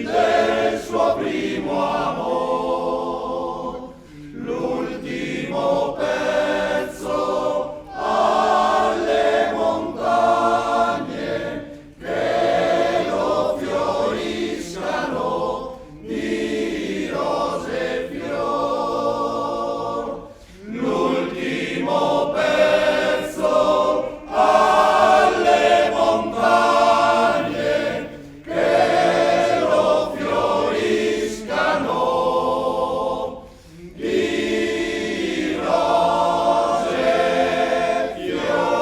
del suo primo amor, l'ultimo pezzo alle montagne che lo fioriscano di rose e fior, l'ultimo pezzo alle montagne che lo fioriscano di rose e fior.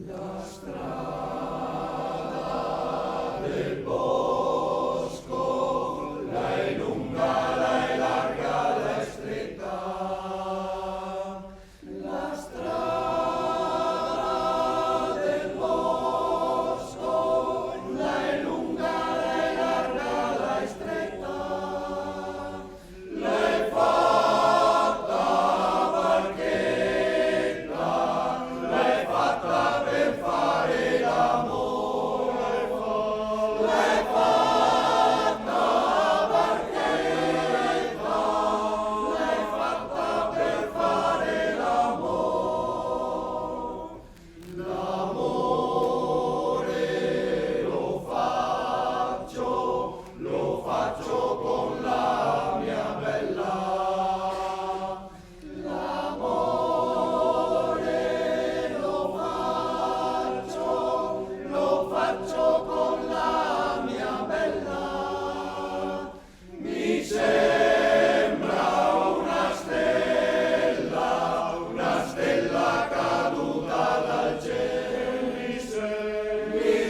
La strada del bosco, la è lunga, la è larga, la è stretta. La strada del bosco, la è lunga, la è larga, la è stretta. L'è fatta barchetta, l'è fatta per fare l'amore, l'è fatta barchetta, l'è fatta per fare l'amore. L'amore lo faccio con la mia bella. L'amore lo faccio con la mia bella. Mi sembra una stella caduta dal cielo. Mi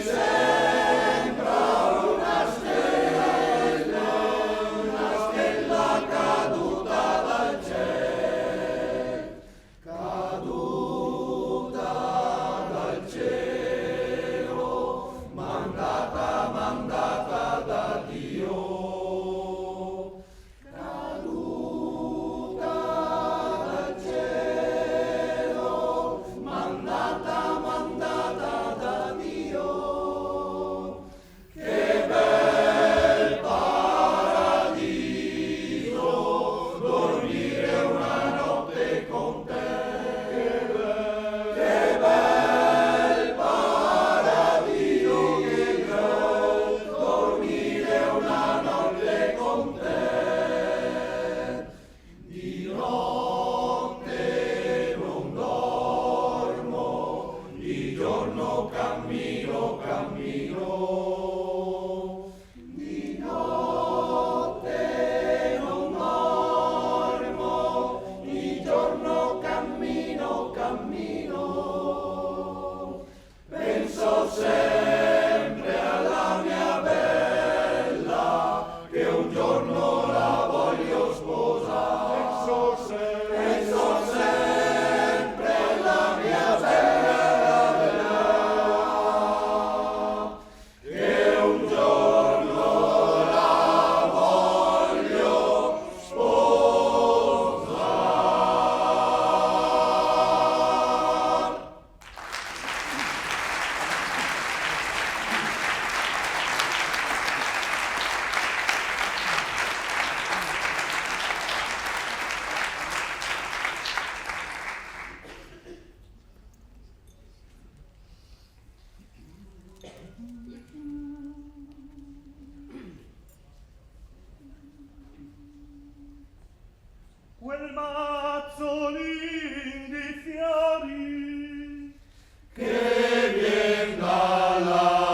sembra una stella caduta dal cielo, caduta dal cielo, mandata da Dio, caduta dal cielo, mandata da Dio. Che bel paradiso dormire una notte con te. Che bel paradiso, che bel dormire una notte con te. Di notte non dormo, di giorno cammino. Di notte non dormo, di giorno cammino. Penso sempre alla mia bella, che un giorno la voglio sposare. Penso sempre alla mia bella, che un giorno la voglio sposare. Quel mazzolin di fiori che vien dalla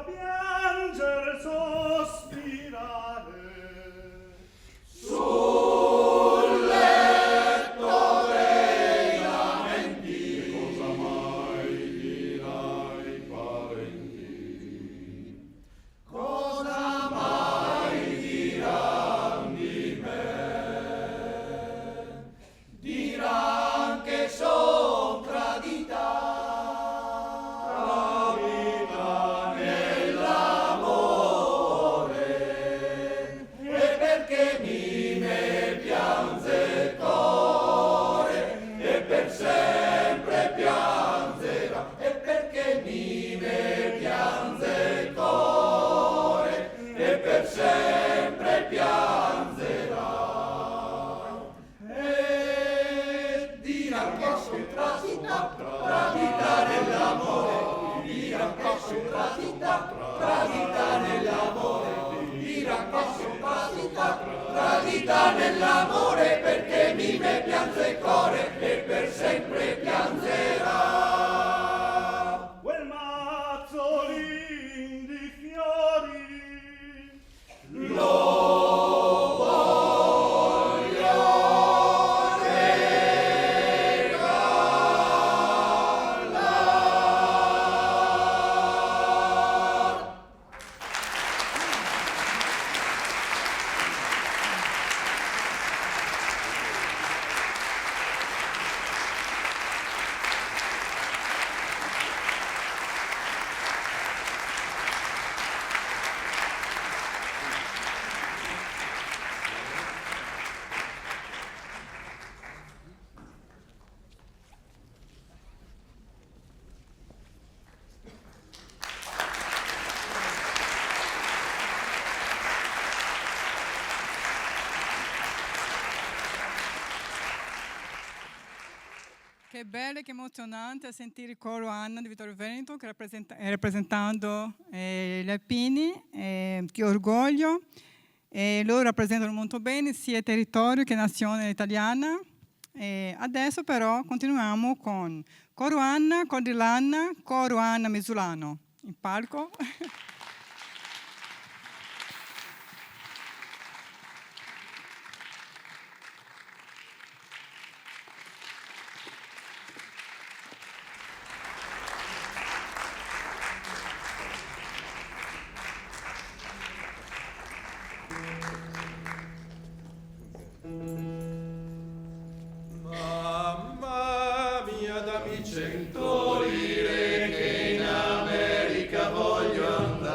piangere, sospirare. Sul letto dei lamenti, cosa mai dirai, parenti? Cosa mai diran di me? Diran che son tradita. Tradita nell'amore, e perché mi me piange il cuore, e per sempre piangerà, e perché mi me piange il cuore, e per sempre piangerà. E dirà che sono tradita, tradita nell'amore, dirà che sono tradita, tradita nell'amore, dirà che sono tradita, tradita nell'amore, perché mi me piange il cuore e per sempre piangerà. Quel mazzolin di fiori Lo voglio regalar. Che bello e che emozionante sentire il coro Anna di Vittorio Veneto che rappresentando gli alpini, che orgoglio. Loro rappresentano molto bene sia il territorio che nazione italiana. Adesso però continuiamo con coro Anna, Cordillana, coro Anna Mesulano. In palco. Mamma mia, dammi 100 lire che in America voglio andare.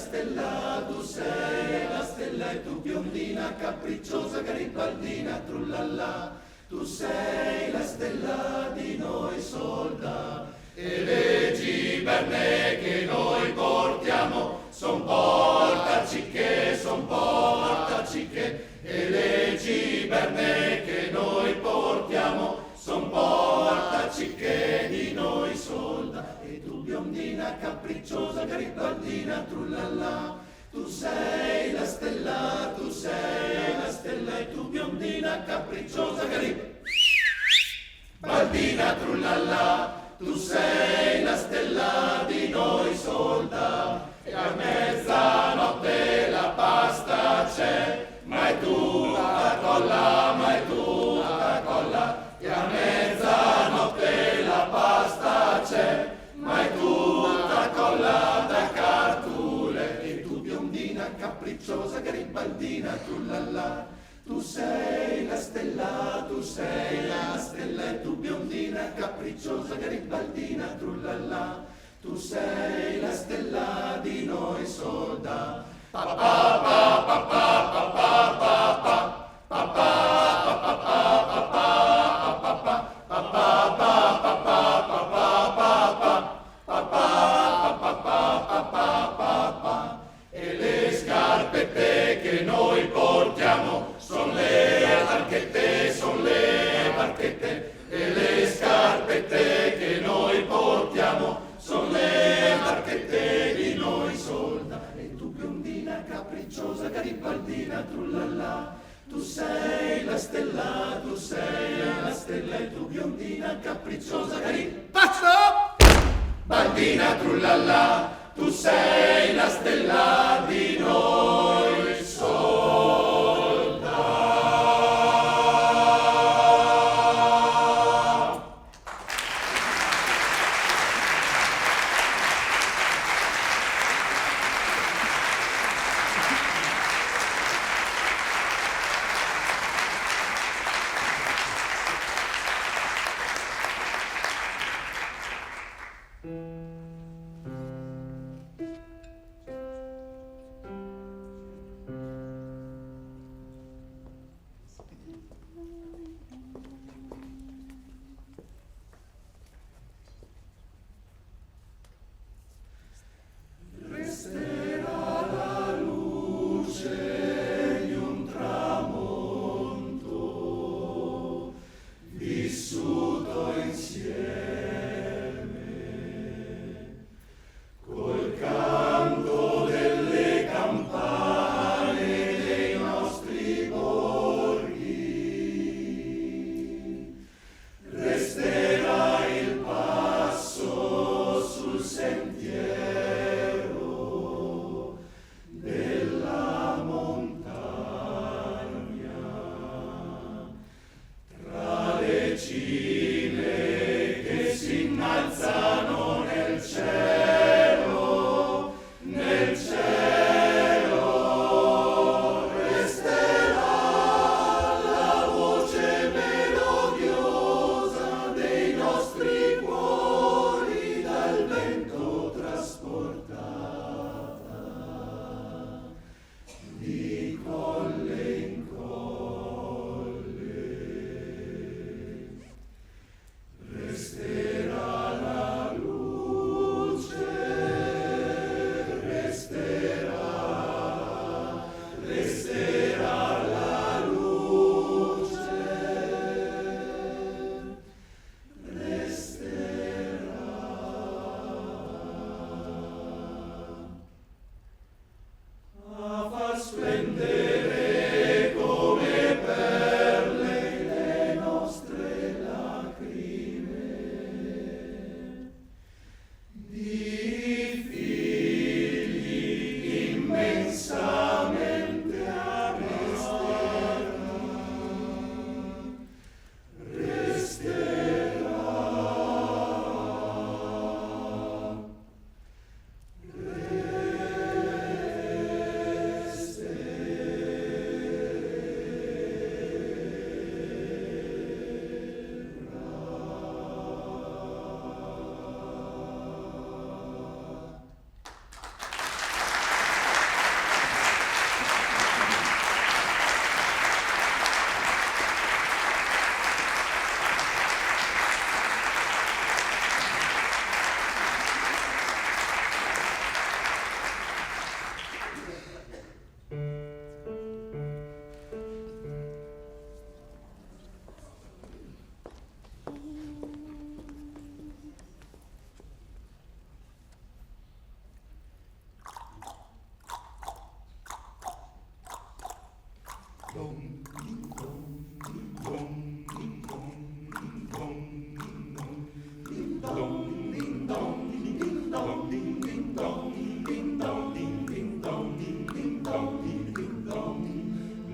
stella, tu sei la stella e tu biondina, capricciosa, garibaldina, trullalla. Tu sei la stella di noi solda. E le giberne che noi portiamo son portaci che, e le giberne che noi portiamo son portaci che di noi solda. E tu biondina capricciosa, garibaldina, trullalla, tu sei la stella, tu sei la stella e tu biondina capricciosa, garibaldina, trullalla. Tu sei la stella di noi solda, e a mezzanotte la pasta c'è, ma è tutta colla, ma è tutta colla. E a mezzanotte la pasta c'è, ma è tutta colla da cartule. E tu biondina capricciosa, garibaldina, trullalla. Tu sei la stella, tu sei la stella e tu biondina capricciosa, garibaldina, trullalla. Tu sei la stella di noi solda. Pa pa pa pa pa pa pa pa pa. E le scarpette che noi portiamo son le barchette, son le barchette. E le scarpette che noi portiamo son le barchette di noi solda. E tu biondina capricciosa, garibaldina, trullalla. Tu sei la stella, tu sei la stella e tu biondina capricciosa, garibaldina, trullalla. Tu sei la stella di noi solda.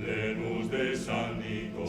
Lenus de San Nicolò.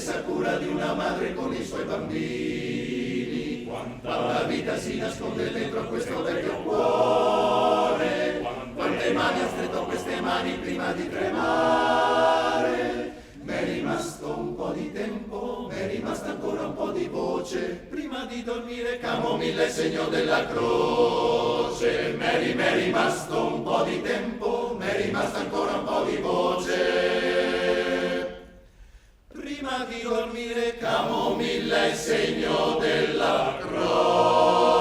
stessa cura di una madre con i suoi bambini. Quanta vita si nasconde dentro questo vecchio cuore, quante mani ha stretto queste mani prima di tremare. M'è rimasto un po' di tempo, m'è rimasta ancora un po' di voce, prima di dormire camomilla segno della croce. M'è rimasto un po' di tempo, m'è rimasta ancora un po' di voce, prima di dormire camomilla è segno della croce.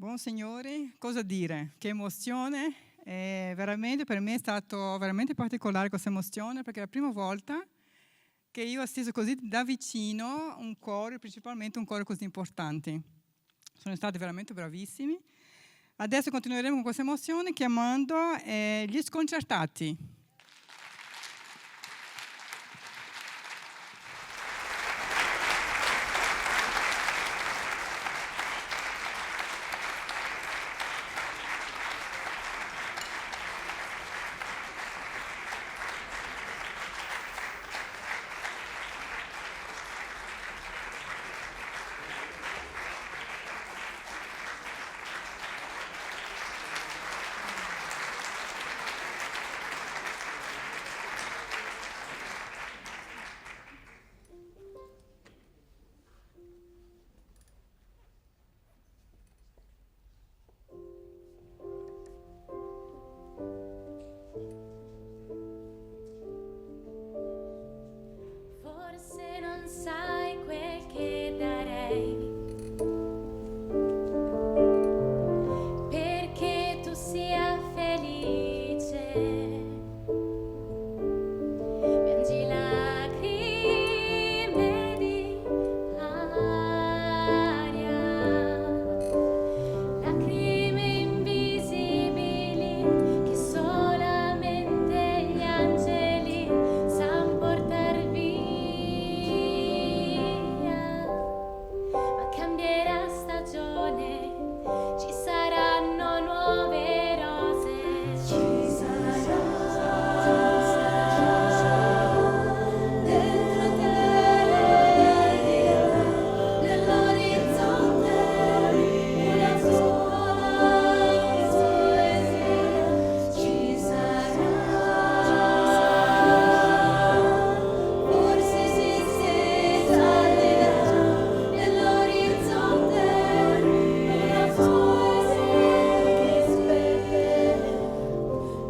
Buon Signore, cosa dire? Che emozione! Veramente per me è stato veramente particolare questa emozione, perché è la prima volta che io assisto così da vicino un coro, principalmente un coro così importante. Sono stati veramente bravissimi. Adesso continueremo con questa emozione chiamando gli sconcertati. Forse non sai quel che darei, perché tu sia felice. Piangi lacrime di aria, lacrime invisibili che solamente gli angeli san portar via. Ma cambierà stagione, ci saranno nuove rose, ci sarà dentro te, nell'orizzonte, una piccola poesia, ci sarà, forse esiste al di là, nell'orizzonte, una poesia che spetta.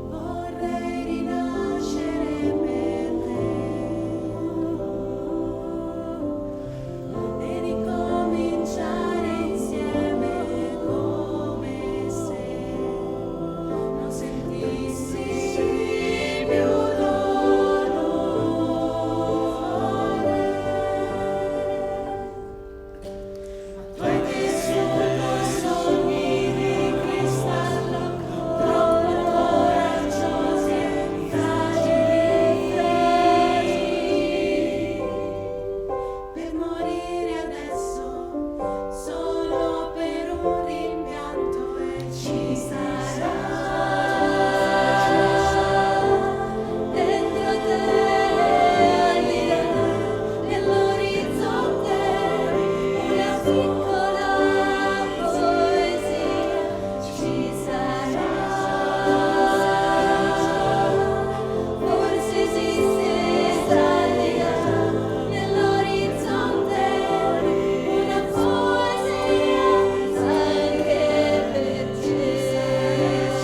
Vorrei rinascere per te e ricominciare insieme come se non sentissi più dolore. Tu hai tessuto sogni di cristallo, troppo coraggiosi, fragili, per morire adesso solo per un rimpianto, e ci sarà dentro te, al di là, nell'orizzonte, una piccola poesia, ci sarà, forse esiste al di là, nell'orizzonte, una poesia anche per te, anche per te.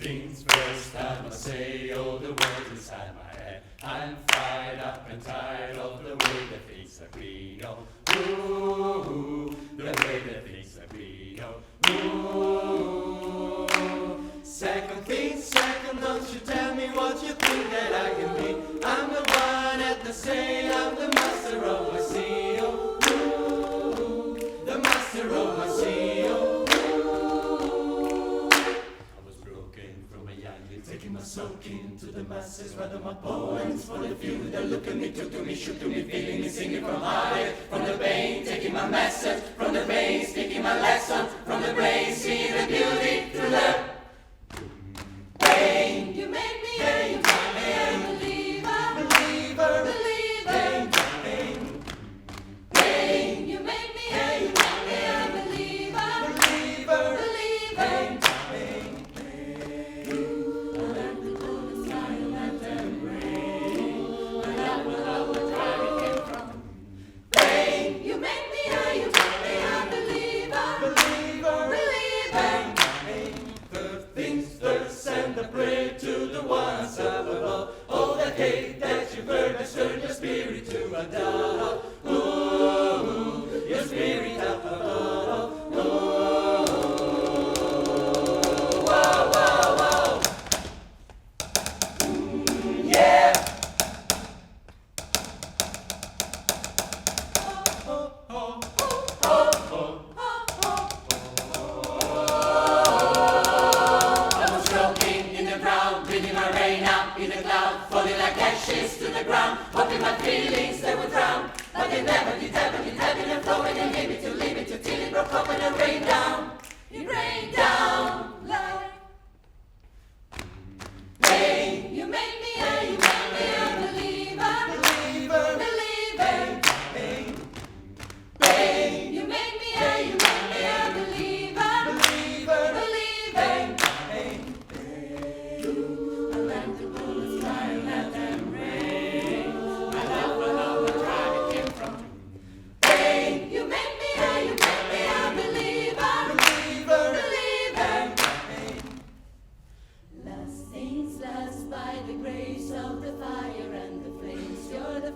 things first, I must say all the words inside my head. I'm fired up and tired of the way that things have been. Oh, ooh, the way that things have been. Oh, ooh. Second thing, second, don't you tell me what you think that I can be. I'm the one at the sail, I'm the master of my sea. Oh, ooh, the master of my sea. Oh, taking my soak into the masses, writing my poems for the few that look at me, took to me, shook to me, feeling me, singing from heart, from the vein, taking my message, from the vein, speaking my lesson, from the brain, seeing the beauty through the pain. You made me a believer, believer, believer. Pain. You made me a believer, believer, believer. To the ones up above, all the hate that you've heard has turned your spirit to a dove. Ooh, your spirit up above. Ooh, wow, wow, wow. Yeah. Oh, oh, oh, oh, oh. In the cloud, falling like ashes to the ground, hoping my feelings they would drown, but they never did, ebbing and flowing and leave it till it broke up and it rained down. It rained down like rain. You made me a believer, believer, believer. Pain. You made me a believer, believer, believer.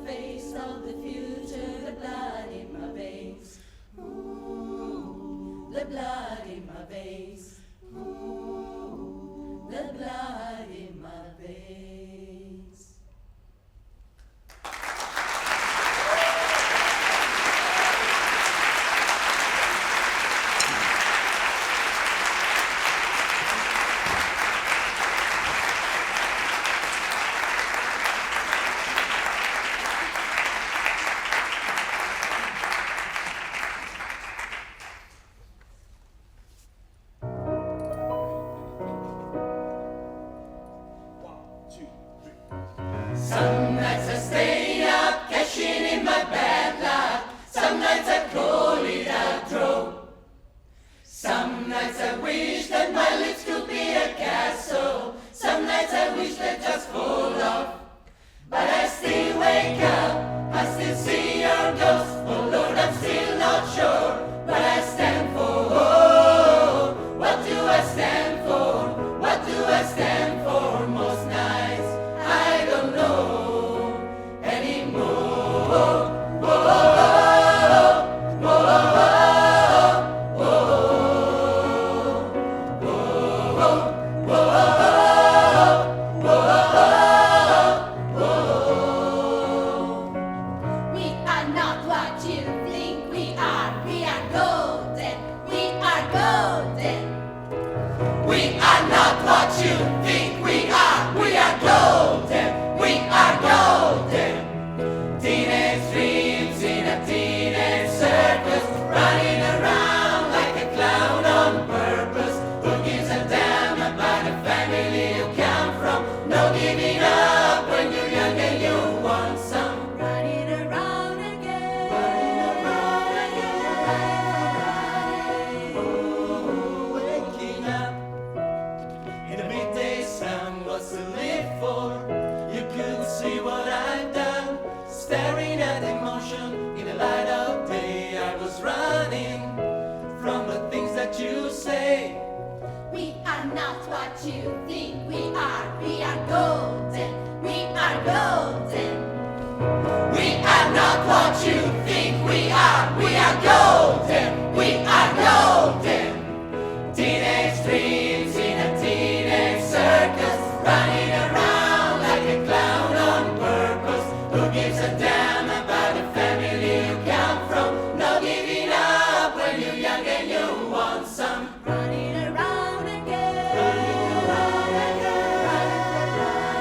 Face of the future, the blood in my veins. Ooh, the blood in my veins. Ooh, the blood in my veins. Some nights I stay up, cashing in my bad luck. Some nights I call it a draw. Some nights I wish that my lips could be a castle. Some nights I wish they just fall off. But I still wake up, I still see your ghost. Oh Lord, I'm still not sure what I stand for. Oh, what do I stand for? What do I stand for? Most nights I don't know anymore. We are not what you think we are. We are golden. We are golden. We are not what you think we are. We are golden. We are golden. Teenage dreams in a teenage circus, running around like a clown on purpose. Who gives a damn about the family you come from? No giving up when you're young and you want some. Running around again. Oh, waking up in the midday sun was to live for. You couldn't see what I've done, staring at emotion in the light of day. I was running from the things that you say. We are not what you think are not what you think we are. We are golden, we are golden. Teenage dreams in a teenage circus, running around like a clown on purpose. Who gives a damn about the family you come from? No giving up when you're young and you want some. Running around again, running around again, running.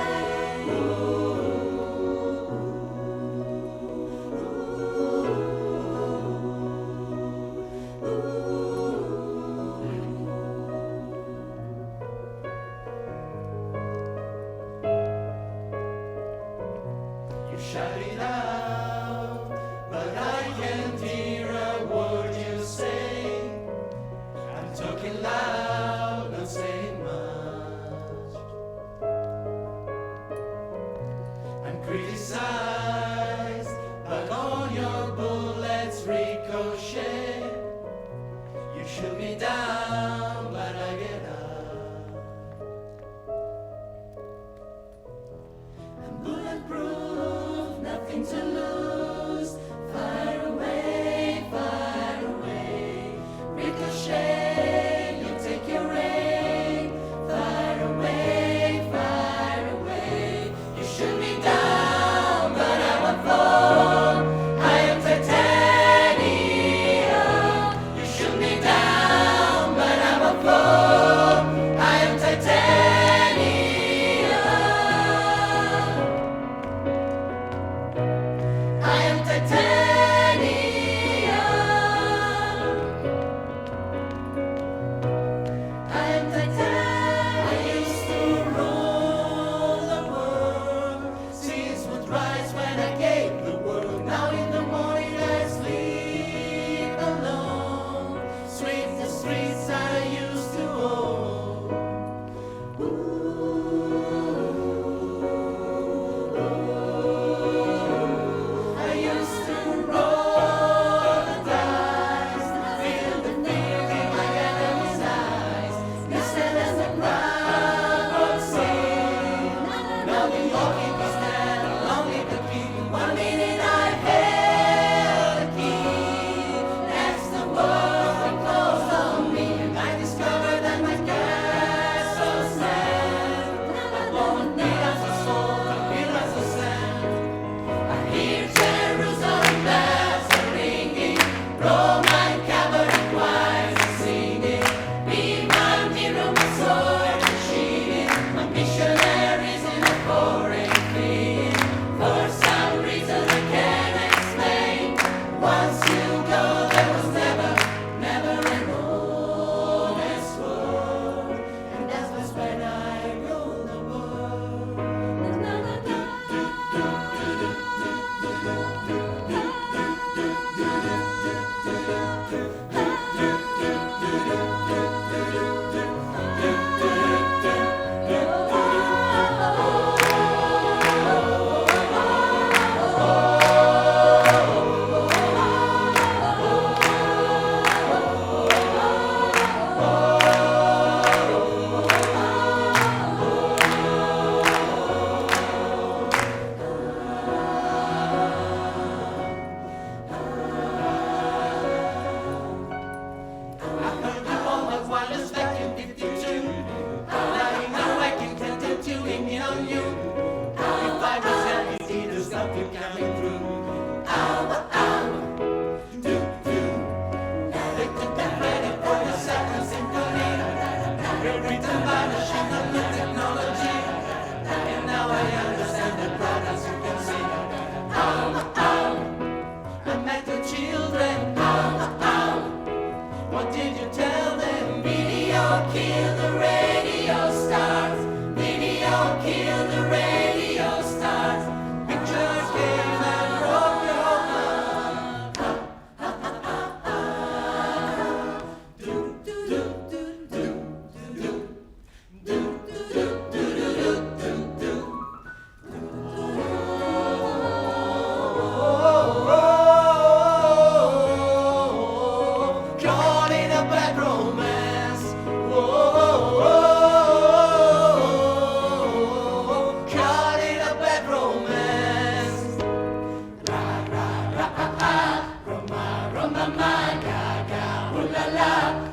Roma, Roma, my Gaga, ooh la la,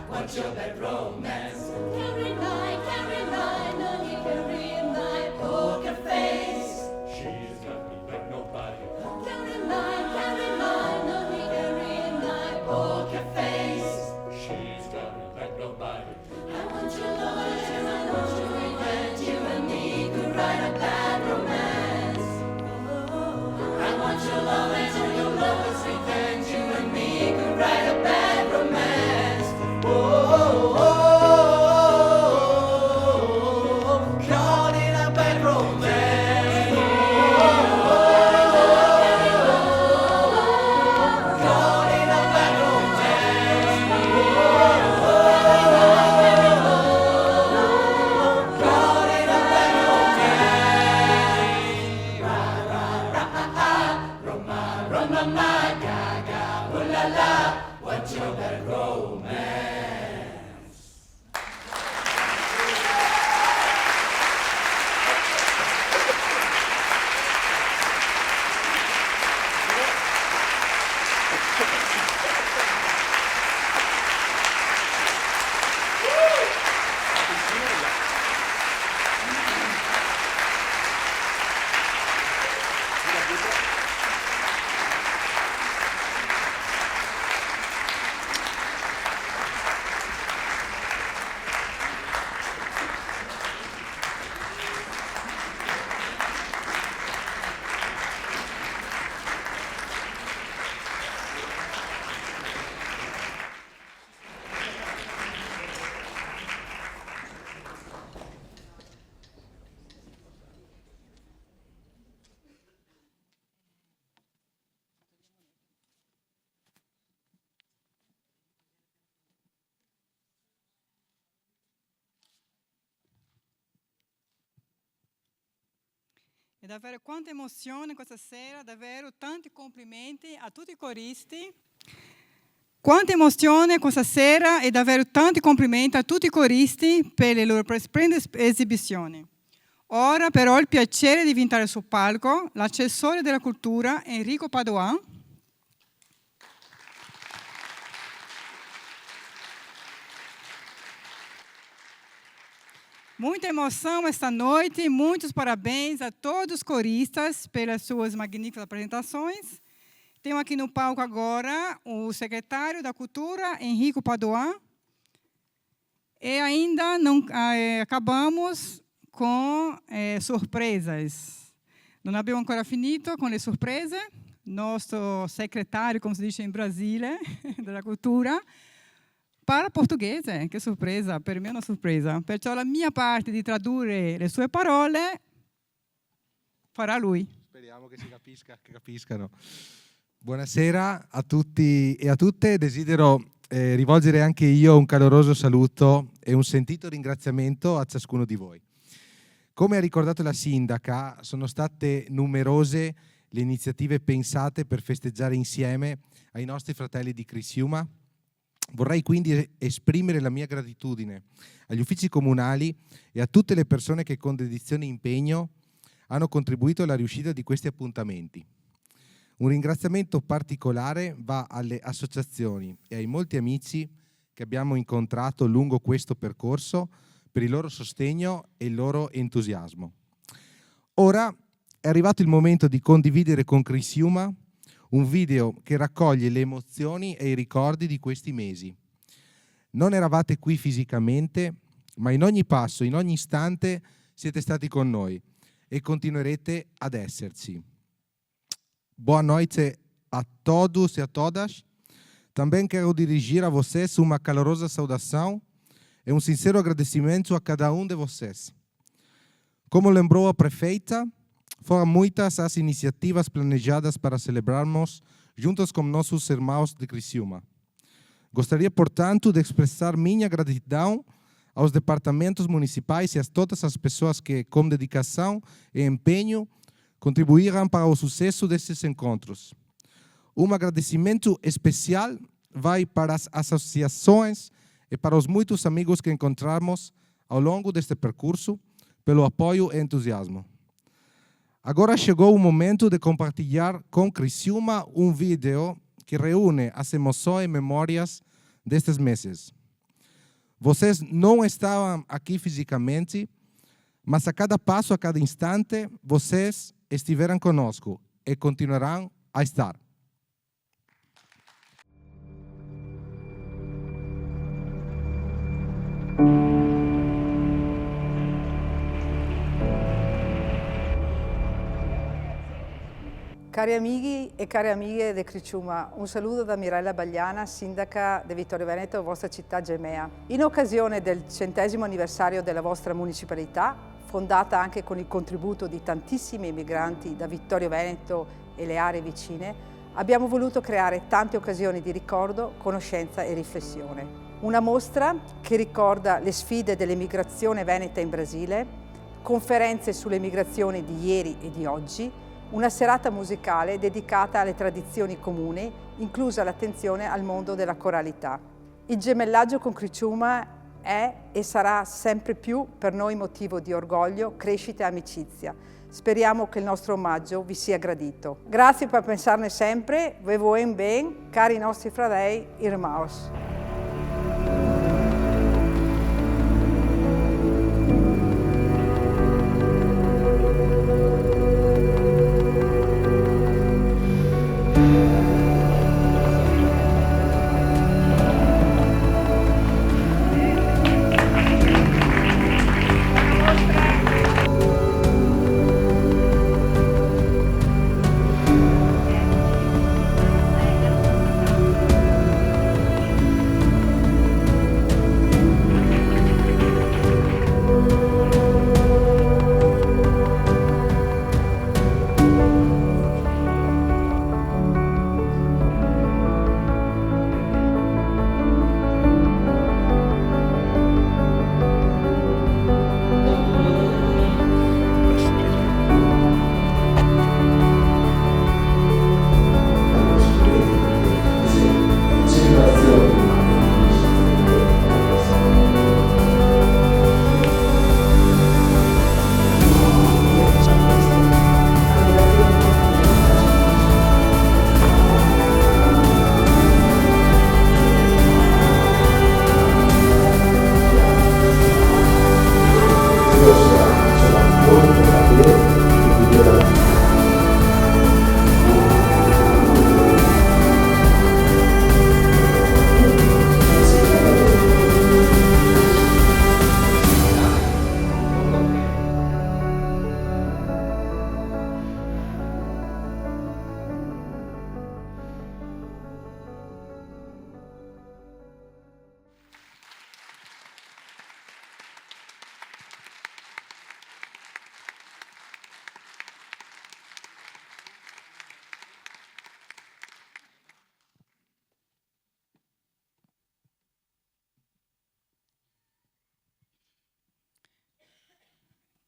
what's your bad romance? Carry my, no, he carry my poker face. She's got me like nobody. Carry my, no, he carry my poker face. She's got me like nobody. I want your love, I want your revenge. You and me could write a bad romance. I want your love and your love's revenge. You and me could write a bad romance. Caught in a bad romance. Caught in a bad romance. Caught in a bad romance. Roma, Roma, my Gaga, ooh la la, what's your bad romance? E davvero quanta emozione questa sera, davvero tanti complimenti a tutti i coristi. Quanta emozione questa sera e davvero tanti complimenti a tutti i coristi per le loro splendide esibizioni. Ora però ho il piacere di invitare sul palco l'assessore della cultura Enrico Padoan. Muita emoção esta noite, muitos parabéns a todos os coristas pelas suas magníficas apresentações. Tenho aqui no palco agora o secretário da Cultura, Enrico Padoan. E ainda não acabamos com surpresas. Não abbiamo ancora finito con le sorprese. Nostro secretário, como se diz em Brasília, della Cultura, parla portoghese, che sorpresa, per me è una sorpresa. Perciò la mia parte di tradurre le sue parole farà lui. Speriamo che si capisca, che capiscano. Buonasera a tutti e a tutte. Desidero rivolgere anche io un caloroso saluto e un sentito ringraziamento a ciascuno di voi. Come ha ricordato la sindaca, sono state numerose le iniziative pensate per festeggiare insieme ai nostri fratelli di Criciúma. Vorrei quindi esprimere la mia gratitudine agli uffici comunali e a tutte le persone che con dedizione e impegno hanno contribuito alla riuscita di questi appuntamenti. Un ringraziamento particolare va alle associazioni e ai molti amici che abbiamo incontrato lungo questo percorso per il loro sostegno e il loro entusiasmo. Ora è arrivato il momento di condividere con Criciúma un video che raccoglie le emozioni e i ricordi di questi mesi. Non eravate qui fisicamente, ma in ogni passo, in ogni istante siete stati con noi e continuerete ad esserci. Boa noite a todos e a todas. Também quero dirigir a vocês uma calorosa saudação e um sincero agradecimento a cada um de vocês. Como lembrou a prefeita, foram muitas as iniciativas planejadas para celebrarmos juntos com nossos irmãos de Criciúma. Gostaria, portanto, de expressar minha gratidão aos departamentos municipais e a todas as pessoas que, com dedicação e empenho, contribuíram para o sucesso desses encontros. Um agradecimento especial vai para as associações e para os muitos amigos que encontramos ao longo deste percurso pelo apoio e entusiasmo. Agora chegou o momento de compartilhar com Criciúma um vídeo que reúne as emoções e memórias destes meses. Vocês não estavam aqui fisicamente, mas a cada passo, a cada instante, vocês estiveram conosco e continuarão a estar. Cari amici e care amiche di Criciúma, un saluto da Mirella Bagliana, sindaca di Vittorio Veneto, vostra città gemea. In occasione del 100° anniversario della vostra municipalità, fondata anche con il contributo di tantissimi migranti da Vittorio Veneto e le aree vicine, abbiamo voluto creare tante occasioni di ricordo, conoscenza e riflessione. Una mostra che ricorda le sfide dell'emigrazione veneta in Brasile, conferenze sulle migrazioni di ieri e di oggi, una serata musicale dedicata alle tradizioni comuni, inclusa l'attenzione al mondo della coralità. Il gemellaggio con Criciúma è e sarà sempre più per noi motivo di orgoglio, crescita e amicizia. Speriamo che il nostro omaggio vi sia gradito. Grazie per pensarne sempre, ve voem ben, cari nostri fratelli irmãos.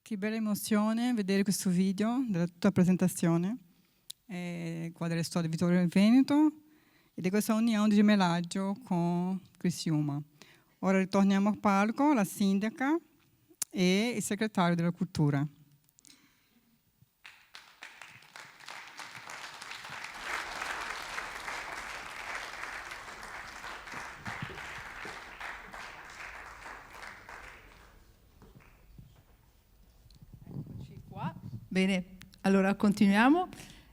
Che bella emozione vedere questo video della tua presentazione qua delle storie di Vittorio Veneto e di questa unione di gemellaggio con Criciúma. Ora ritorniamo al palco, la sindaca e il segretario della cultura. Bene, allora continuiamo.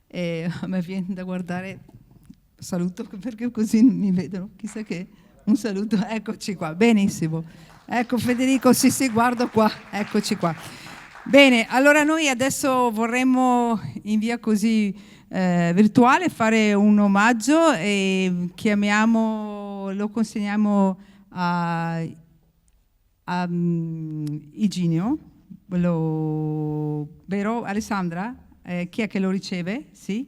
A me viene da guardare, saluto perché così mi vedono, chissà che, un saluto, eccoci qua, benissimo. Ecco Federico, sì, guardo qua, eccoci qua. Bene, allora noi adesso vorremmo in via così virtuale fare un omaggio e lo consegniamo a Iginio. Vero Alessandra? Chi è che lo riceve? Sì?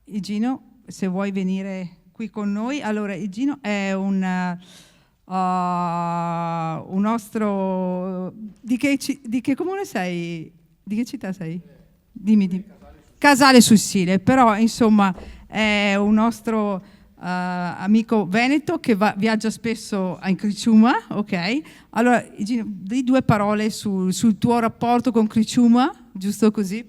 Igino, se vuoi venire qui con noi. Allora, Igino è un nostro... Di che comune sei? Di che città sei? Dimmi. Casale sul Sile, però insomma è un nostro amico veneto che viaggia spesso in Criciúma, ok? Allora, Igino, di 2 parole sul tuo rapporto con Criciúma, giusto così?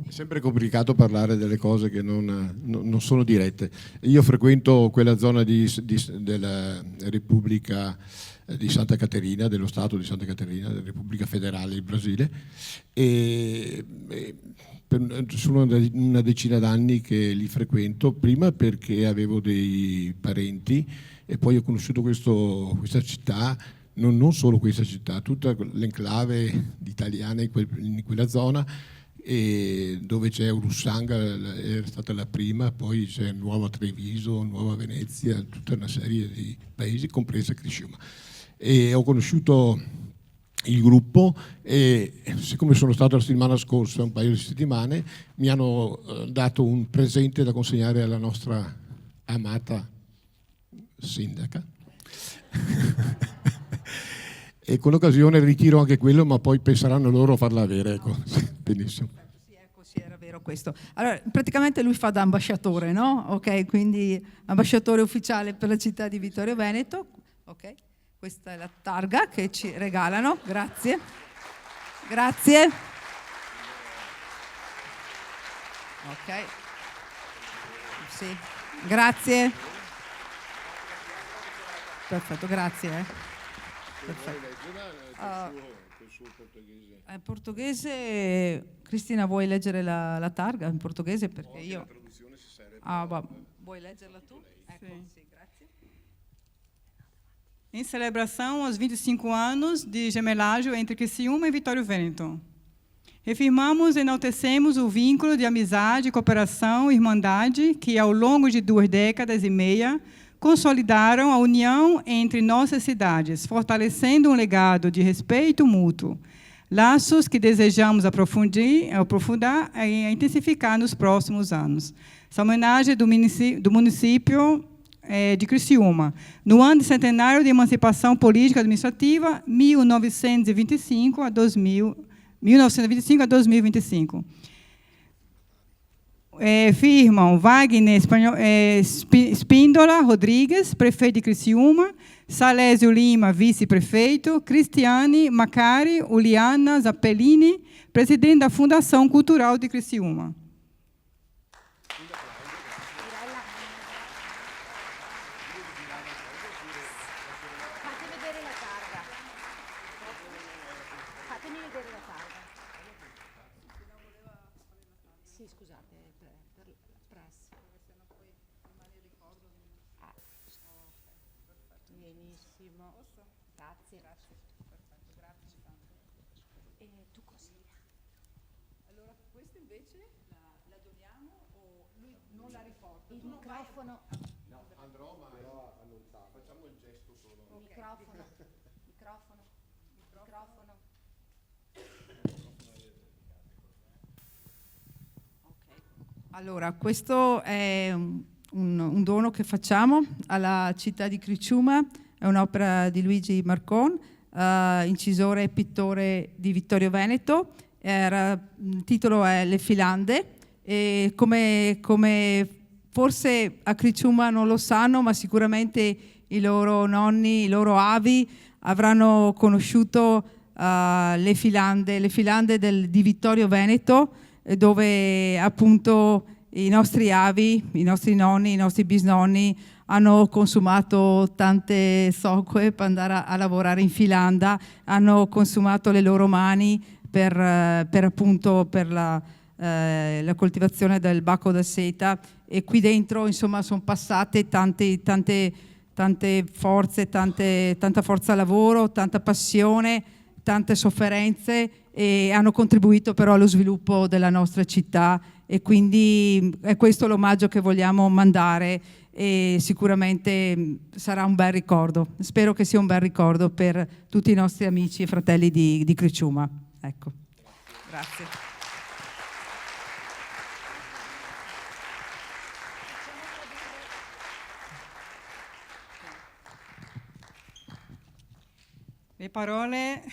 È sempre complicato parlare delle cose che non sono dirette. Io frequento quella zona della Repubblica di Santa Caterina, dello Stato di Santa Caterina, della Repubblica Federale del Brasile, e sono una decina d'anni che li frequento, prima perché avevo dei parenti e poi ho conosciuto questa città, non solo questa città, tutta l'enclave italiana in quella zona, e dove c'è Urussanga, era stata la prima, poi c'è Nuova Treviso, Nuova Venezia, tutta una serie di paesi, compresa Criciúma. E ho conosciuto il gruppo e siccome sono stato la settimana scorsa, un paio di settimane, mi hanno dato un presente da consegnare alla nostra amata sindaca. E con l'occasione ritiro anche quello, ma poi penseranno loro a farla avere. Ecco. Benissimo. Sì, era vero questo. Allora, praticamente lui fa da ambasciatore, no? Ok, quindi ambasciatore ufficiale per la città di Vittorio Veneto. Ok, questa è la targa che ci regalano. Grazie. Grazie. Ok. Sì, grazie. Perfetto, grazie. Perfetto. In portoghese, Cristina, vuoi leggere la targa in portoghese? Perché io... Vuoi leggerla tu? Ecco, sì, grazie. Em celebração aos 25 anos de gemelagem entre Criciúma e Vitório Veneto. Reafirmamos e enaltecemos o vínculo de amizade, cooperação e irmandade que, ao longo de 2 décadas e meia, consolidaram a união entre nossas cidades, fortalecendo um legado de respeito mútuo, laços que desejamos aprofundar e intensificar nos próximos anos. Essa homenagem do município de Criciúma, no ano de centenário de emancipação política e administrativa, 1925 a 2025. Firmam Wagner Spíndola Rodrigues, prefeito de Criciúma, Salésio Lima, vice-prefeito, Cristiane Macari Uliana Zappellini, presidente da Fundação Cultural de Criciúma. Allora, questo è un dono che facciamo alla città di Criciúma, è un'opera di Luigi Marcon, incisore e pittore di Vittorio Veneto. Il titolo è Le Filande, e come forse a Criciúma non lo sanno, ma sicuramente i loro nonni, i loro avi avranno conosciuto le filande di Vittorio Veneto, dove appunto i nostri avi, i nostri nonni, i nostri bisnonni hanno consumato tante socque per andare a lavorare in Finlandia, hanno consumato le loro mani per la coltivazione del bacco da seta, e qui dentro insomma sono passate tante forze, tanta forza lavoro, tanta passione, tante sofferenze, e hanno contribuito però allo sviluppo della nostra città, e quindi è questo l'omaggio che vogliamo mandare, e sicuramente sarà un bel ricordo. Spero che sia un bel ricordo per tutti i nostri amici e fratelli di Criciúma. Ecco. Grazie. Le parole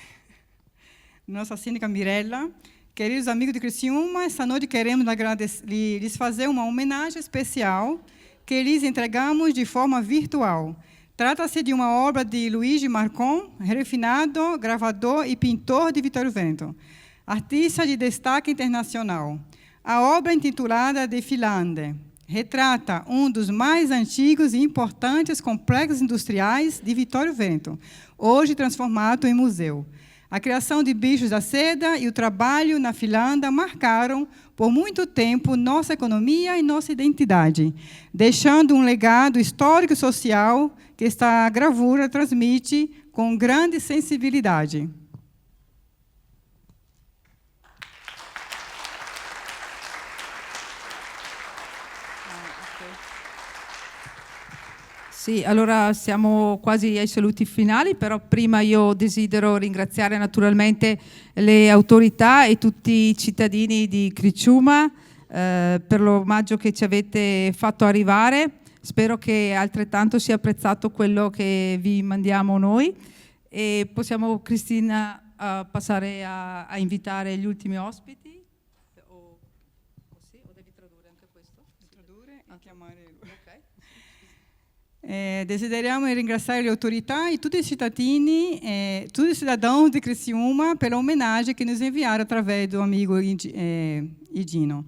da nossa síndica Mirella. Queridos amigos de Criciúma, esta noite queremos lhes fazer uma homenagem especial que lhes entregamos de forma virtual. Trata-se de uma obra de Luigi Marcon, refinado, gravador e pintor de Vittorio Veneto, artista de destaque internacional. A obra intitulada Defilande retrata um dos mais antigos e importantes complexos industriais de Vitório Vêneto, hoje transformado em museu. A criação de bichos da seda e o trabalho na filanda marcaram por muito tempo nossa economia e nossa identidade, deixando um legado histórico e social que esta gravura transmite com grande sensibilidade. Sì, allora siamo quasi ai saluti finali, però prima io desidero ringraziare naturalmente le autorità e tutti i cittadini di Criciúma per l'omaggio che ci avete fatto arrivare. Spero che altrettanto sia apprezzato quello che vi mandiamo noi. E possiamo, Cristina, passare a invitare gli ultimi ospiti? O devi tradurre anche questo? Tradurre e chiamare lui. Desideriamo ringraziare le autorità e tutti i cittadini, tutti i cidadãos di Criciúma pela homenagem que nos enviaram através do amigo Idino.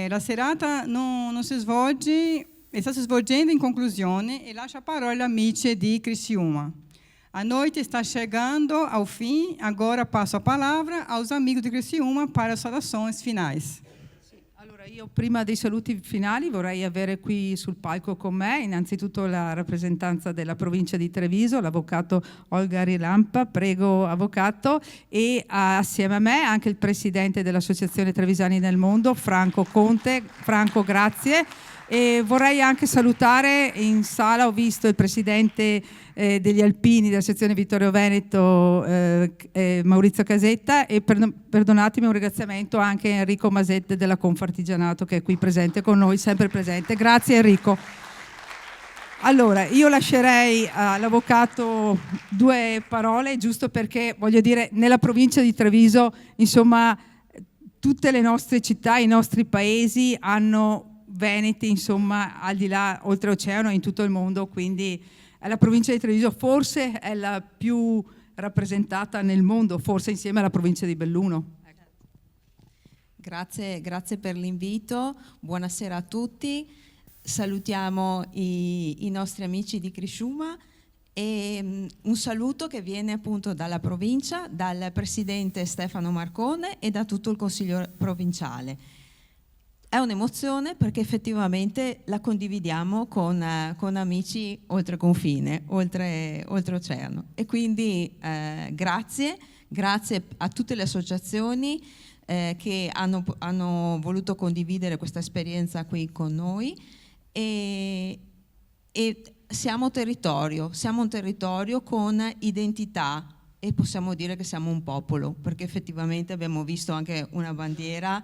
La serata non si svolge, sta si svolgendo in conclusione e lascia a parola amici di Criciúma. A noite está chegando ao fim, agora passo a palavra aos amigos di Criciúma para as saudações finais. Allora, io prima dei saluti finali vorrei avere qui sul palco con me innanzitutto la rappresentanza della provincia di Treviso, l'avvocato Olga Rilampa, prego avvocato, e assieme a me anche il presidente dell'Associazione Trevisani nel Mondo, Franco Conte. Franco, grazie. E vorrei anche salutare in sala, ho visto il presidente degli Alpini della sezione Vittorio Veneto, Maurizio Casetta, e perdonatemi un ringraziamento anche a Enrico Masette della Confartigianato che è qui presente con noi, sempre presente. Grazie Enrico. Allora, io lascerei all'avvocato 2 parole, giusto perché voglio dire, nella provincia di Treviso, insomma, tutte le nostre città, i nostri paesi hanno veneti, insomma, al di là, oltreoceano, in tutto il mondo, quindi la provincia di Treviso forse è la più rappresentata nel mondo, forse insieme alla provincia di Belluno. Grazie per l'invito, buonasera a tutti, salutiamo i nostri amici di Criciúma e un saluto che viene appunto dalla provincia, dal presidente Stefano Marcone e da tutto il consiglio provinciale. È un'emozione perché effettivamente la condividiamo con amici oltre confine, oltre oceano. E quindi grazie a tutte le associazioni che hanno voluto condividere questa esperienza qui con noi e siamo un territorio con identità e possiamo dire che siamo un popolo, perché effettivamente abbiamo visto anche una bandiera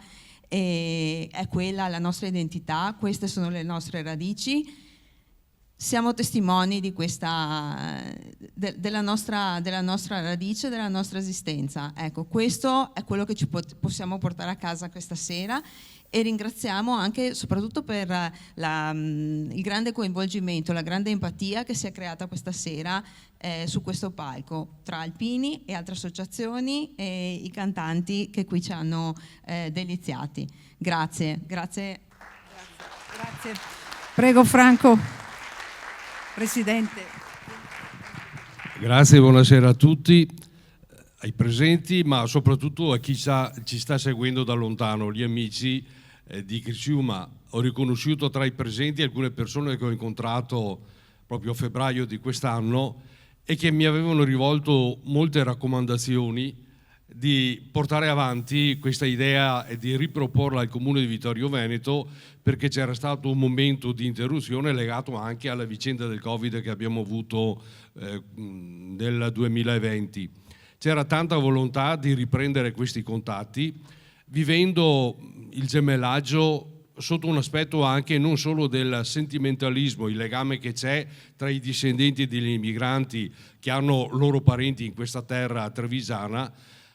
e è quella la nostra identità, queste sono le nostre radici, siamo testimoni di questa, della nostra radice, della nostra esistenza. Ecco, questo è quello che ci possiamo portare a casa questa sera e ringraziamo anche soprattutto per il grande coinvolgimento, la grande empatia che si è creata questa sera su questo palco tra alpini e altre associazioni e i cantanti che qui ci hanno deliziati. Grazie. Prego Franco, Presidente. Grazie, buonasera a tutti, ai presenti, ma soprattutto a chi ci sta seguendo da lontano, gli amici di Criciúma. Ho riconosciuto tra i presenti alcune persone che ho incontrato proprio a febbraio di quest'anno e che mi avevano rivolto molte raccomandazioni di portare avanti questa idea e di riproporla al Comune di Vittorio Veneto, perché c'era stato un momento di interruzione legato anche alla vicenda del Covid che abbiamo avuto nel 2020. C'era tanta volontà di riprendere questi contatti, vivendo il gemellaggio sotto un aspetto anche non solo del sentimentalismo, il legame che c'è tra i discendenti degli immigranti che hanno loro parenti in questa terra trevisana,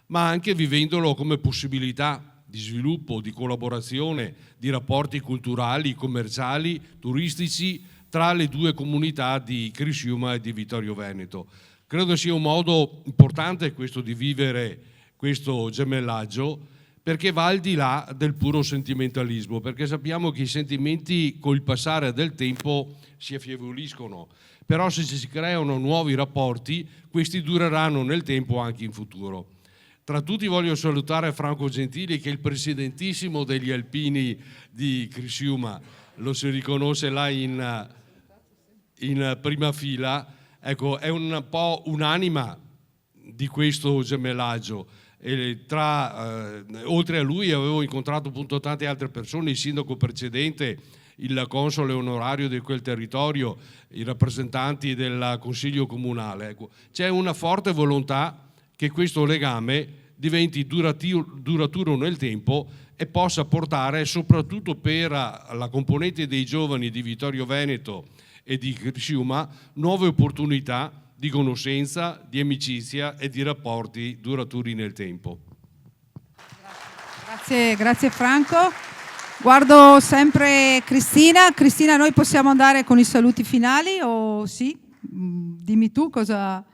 ma anche vivendolo come possibilità di sviluppo, di collaborazione, di rapporti culturali, commerciali, turistici tra le due comunità di Criciúma e di Vittorio Veneto. Credo sia un modo importante questo di vivere questo gemellaggio, perché va al di là del puro sentimentalismo, perché sappiamo che i sentimenti col passare del tempo si affievoliscono, però se si creano nuovi rapporti, questi dureranno nel tempo anche in futuro. Tra tutti voglio salutare Franco Gentili, che è il presidentissimo degli Alpini di Criciúma, lo si riconosce là in prima fila, ecco, è un po' un'anima di questo gemellaggio. E oltre a lui avevo incontrato appunto tante altre persone, il sindaco precedente, il console onorario di quel territorio, i rappresentanti del consiglio comunale. Ecco, c'è una forte volontà che questo legame diventi duraturo nel tempo e possa portare, soprattutto per la componente dei giovani di Vittorio Veneto e di Criciúma, nuove opportunità di conoscenza, di amicizia e di rapporti duraturi nel tempo. Grazie Franco. Guardo sempre Cristina. Cristina, noi possiamo andare con i saluti finali o sì? Dimmi tu cosa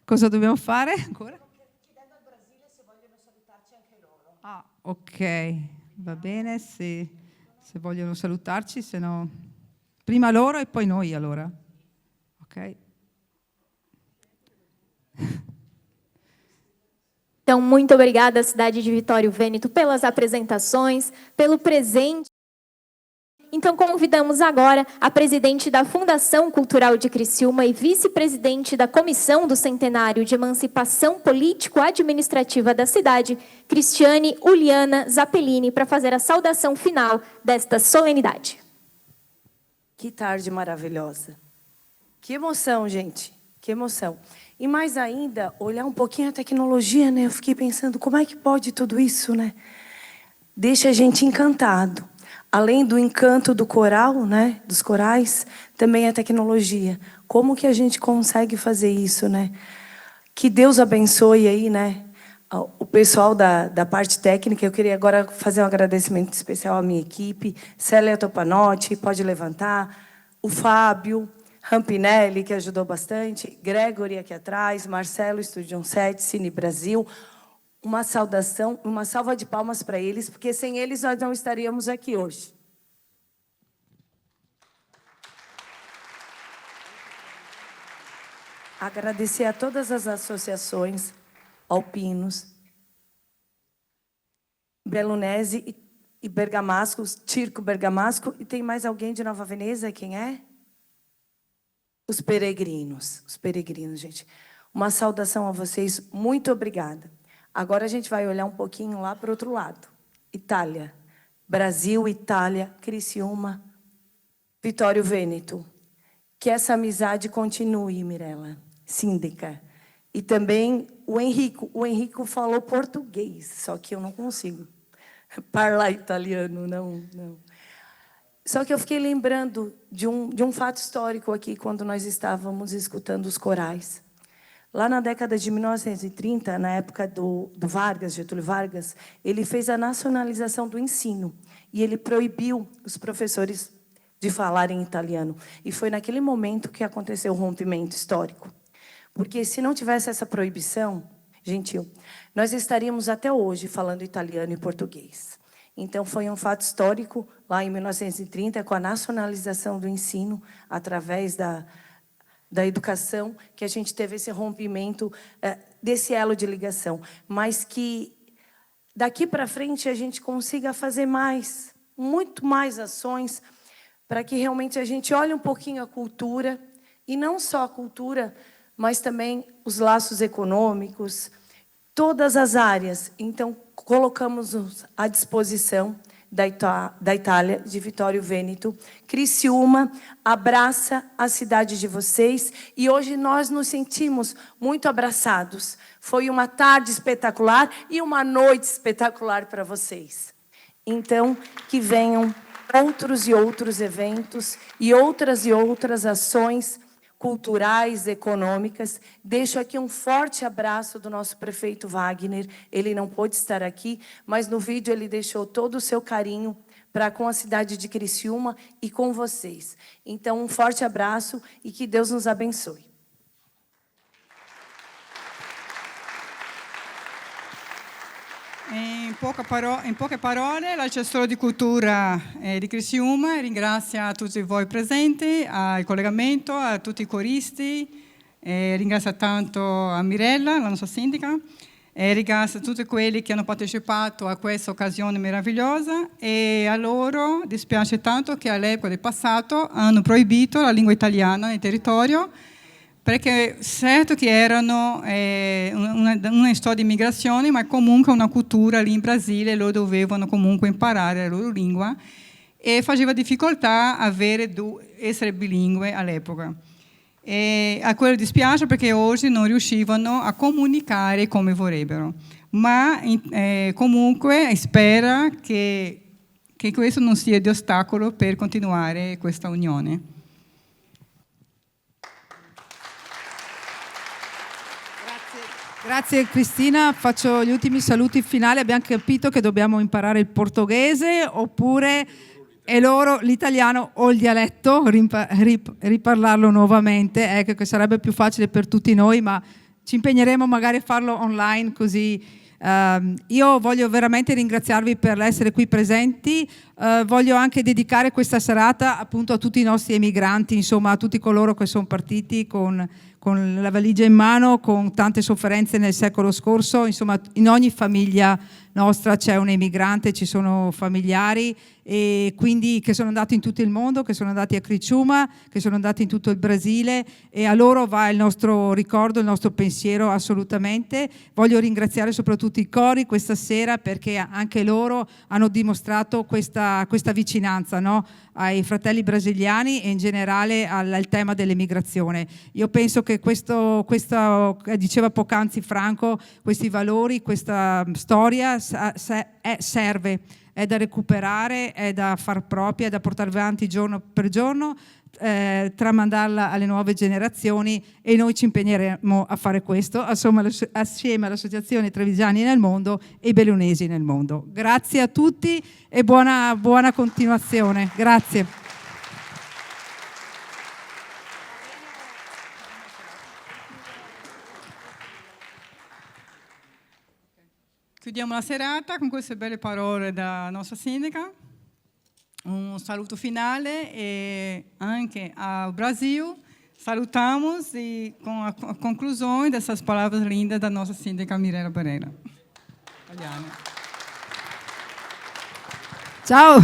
dobbiamo fare ancora? Chiedendo al Brasile se vogliono salutarci anche loro. Ah, ok, va bene, se vogliono salutarci, se no prima loro e poi noi allora. Ok. Então, muito obrigada, cidade de Vitório Vêneto, pelas apresentações, pelo presente. Então, convidamos agora a presidente da Fundação Cultural de Criciúma e vice-presidente da Comissão do Centenário de Emancipação Político-Administrativa da cidade, Cristiane Uliana Zappellini, para fazer a saudação final desta solenidade. Que tarde maravilhosa. Que emoção, gente. Que emoção. E mais ainda, olhar um pouquinho a tecnologia, né? Eu fiquei pensando, como é que pode tudo isso, né? Deixa a gente encantado. Além do encanto do coral, né? Dos corais, também a tecnologia. Como que a gente consegue fazer isso, né? Que Deus abençoe aí, né? O pessoal da parte técnica. Eu queria agora fazer um agradecimento especial à minha equipe. Célia Topanotti, pode levantar. O Fábio Rampinelli, que ajudou bastante, Gregory aqui atrás, Marcelo, Estúdio 7, Cine Brasil. Uma saudação, uma salva de palmas para eles, porque sem eles nós não estaríamos aqui hoje. Agradecer a todas as associações, alpinos, Belunese e Bergamasco, Circo Bergamasco, e tem mais alguém de Nova Veneza, quem é? Os peregrinos, gente. Uma saudação a vocês, muito obrigada. Agora a gente vai olhar um pouquinho lá para o outro lado. Itália, Brasil, Itália, Criciúma, Vittorio Veneto. Que essa amizade continue, Mirella, síndica. E também o Henrico. O Henrico falou português, só que eu não consigo falar italiano, não. Só que eu fiquei lembrando de um fato histórico aqui, quando nós estávamos escutando os corais. Lá na década de 1930, na época do Vargas, Getúlio Vargas, ele fez a nacionalização do ensino e ele proibiu os professores de falarem italiano. E foi naquele momento que aconteceu o rompimento histórico. Porque se não tivesse essa proibição, gentil, nós estaríamos até hoje falando italiano e português. Então, foi um fato histórico, lá em 1930, com a nacionalização do ensino, através da educação, que a gente teve esse rompimento desse elo de ligação. Mas que, daqui para frente, a gente consiga fazer mais, muito mais ações, para que realmente a gente olhe um pouquinho a cultura, e não só a cultura, mas também os laços econômicos, todas as áreas. Então, colocamos à disposição da Itália, de Vittorio Veneto. Criciúma abraça a cidade de vocês e hoje nós nos sentimos muito abraçados. Foi uma tarde espetacular e uma noite espetacular para vocês. Então, que venham outros e outros eventos e outras ações culturais, econômicas. Deixo aqui um forte abraço do nosso prefeito Wagner. Ele não pôde estar aqui, mas no vídeo ele deixou todo o seu carinho para com a cidade de Criciúma e com vocês. Então, um forte abraço e que Deus nos abençoe. In poche parole, l'assessore di cultura di Criciúma ringrazia tutti voi presenti, al collegamento, a tutti i coristi, ringrazia tanto a Mirella, la nostra sindaca, ringrazia tutti quelli che hanno partecipato a questa occasione meravigliosa e a loro dispiace tanto che all'epoca del passato hanno proibito la lingua italiana nel territorio, perché certo che erano una storia di migrazione, ma comunque una cultura lì in Brasile, loro dovevano comunque imparare la loro lingua e faceva difficoltà essere bilingue all'epoca. E a quello dispiace perché oggi non riuscivano a comunicare come vorrebbero, ma comunque spera che questo non sia di ostacolo per continuare questa unione. Grazie Cristina, faccio gli ultimi saluti finali. Abbiamo capito che dobbiamo imparare il portoghese oppure è loro l'italiano o il dialetto, riparlarlo nuovamente, ecco che sarebbe più facile per tutti noi, ma ci impegneremo magari a farlo online così. Io voglio veramente ringraziarvi per essere qui presenti, voglio anche dedicare questa serata appunto a tutti i nostri emigranti, insomma a tutti coloro che sono partiti con la valigia in mano, con tante sofferenze nel secolo scorso, insomma in ogni famiglia nostra c'è un emigrante, ci sono familiari e quindi che sono andati in tutto il mondo, che sono andati a Criciúma, che sono andati in tutto il Brasile e a loro va il nostro ricordo, il nostro pensiero assolutamente. Voglio ringraziare soprattutto i cori questa sera perché anche loro hanno dimostrato questa vicinanza, no? Ai fratelli brasiliani e in generale al tema dell'emigrazione. Io penso che questo diceva poc'anzi Franco, questi valori, questa storia serve, è da recuperare, è da far propria, è da portare avanti giorno per giorno, tramandarla alle nuove generazioni e noi ci impegneremo a fare questo assieme all'Associazione Trevigiani nel Mondo e i Bellunesi nel Mondo. Grazie a tutti e buona continuazione. Grazie. Chiudiamo la serata con queste belle parole della nostra sindaca. Un saluto finale e anche ao Brasil. Salutamos e com a conclusão dessas palavras lindas da nossa síndica Mirella Pereira. Ciao!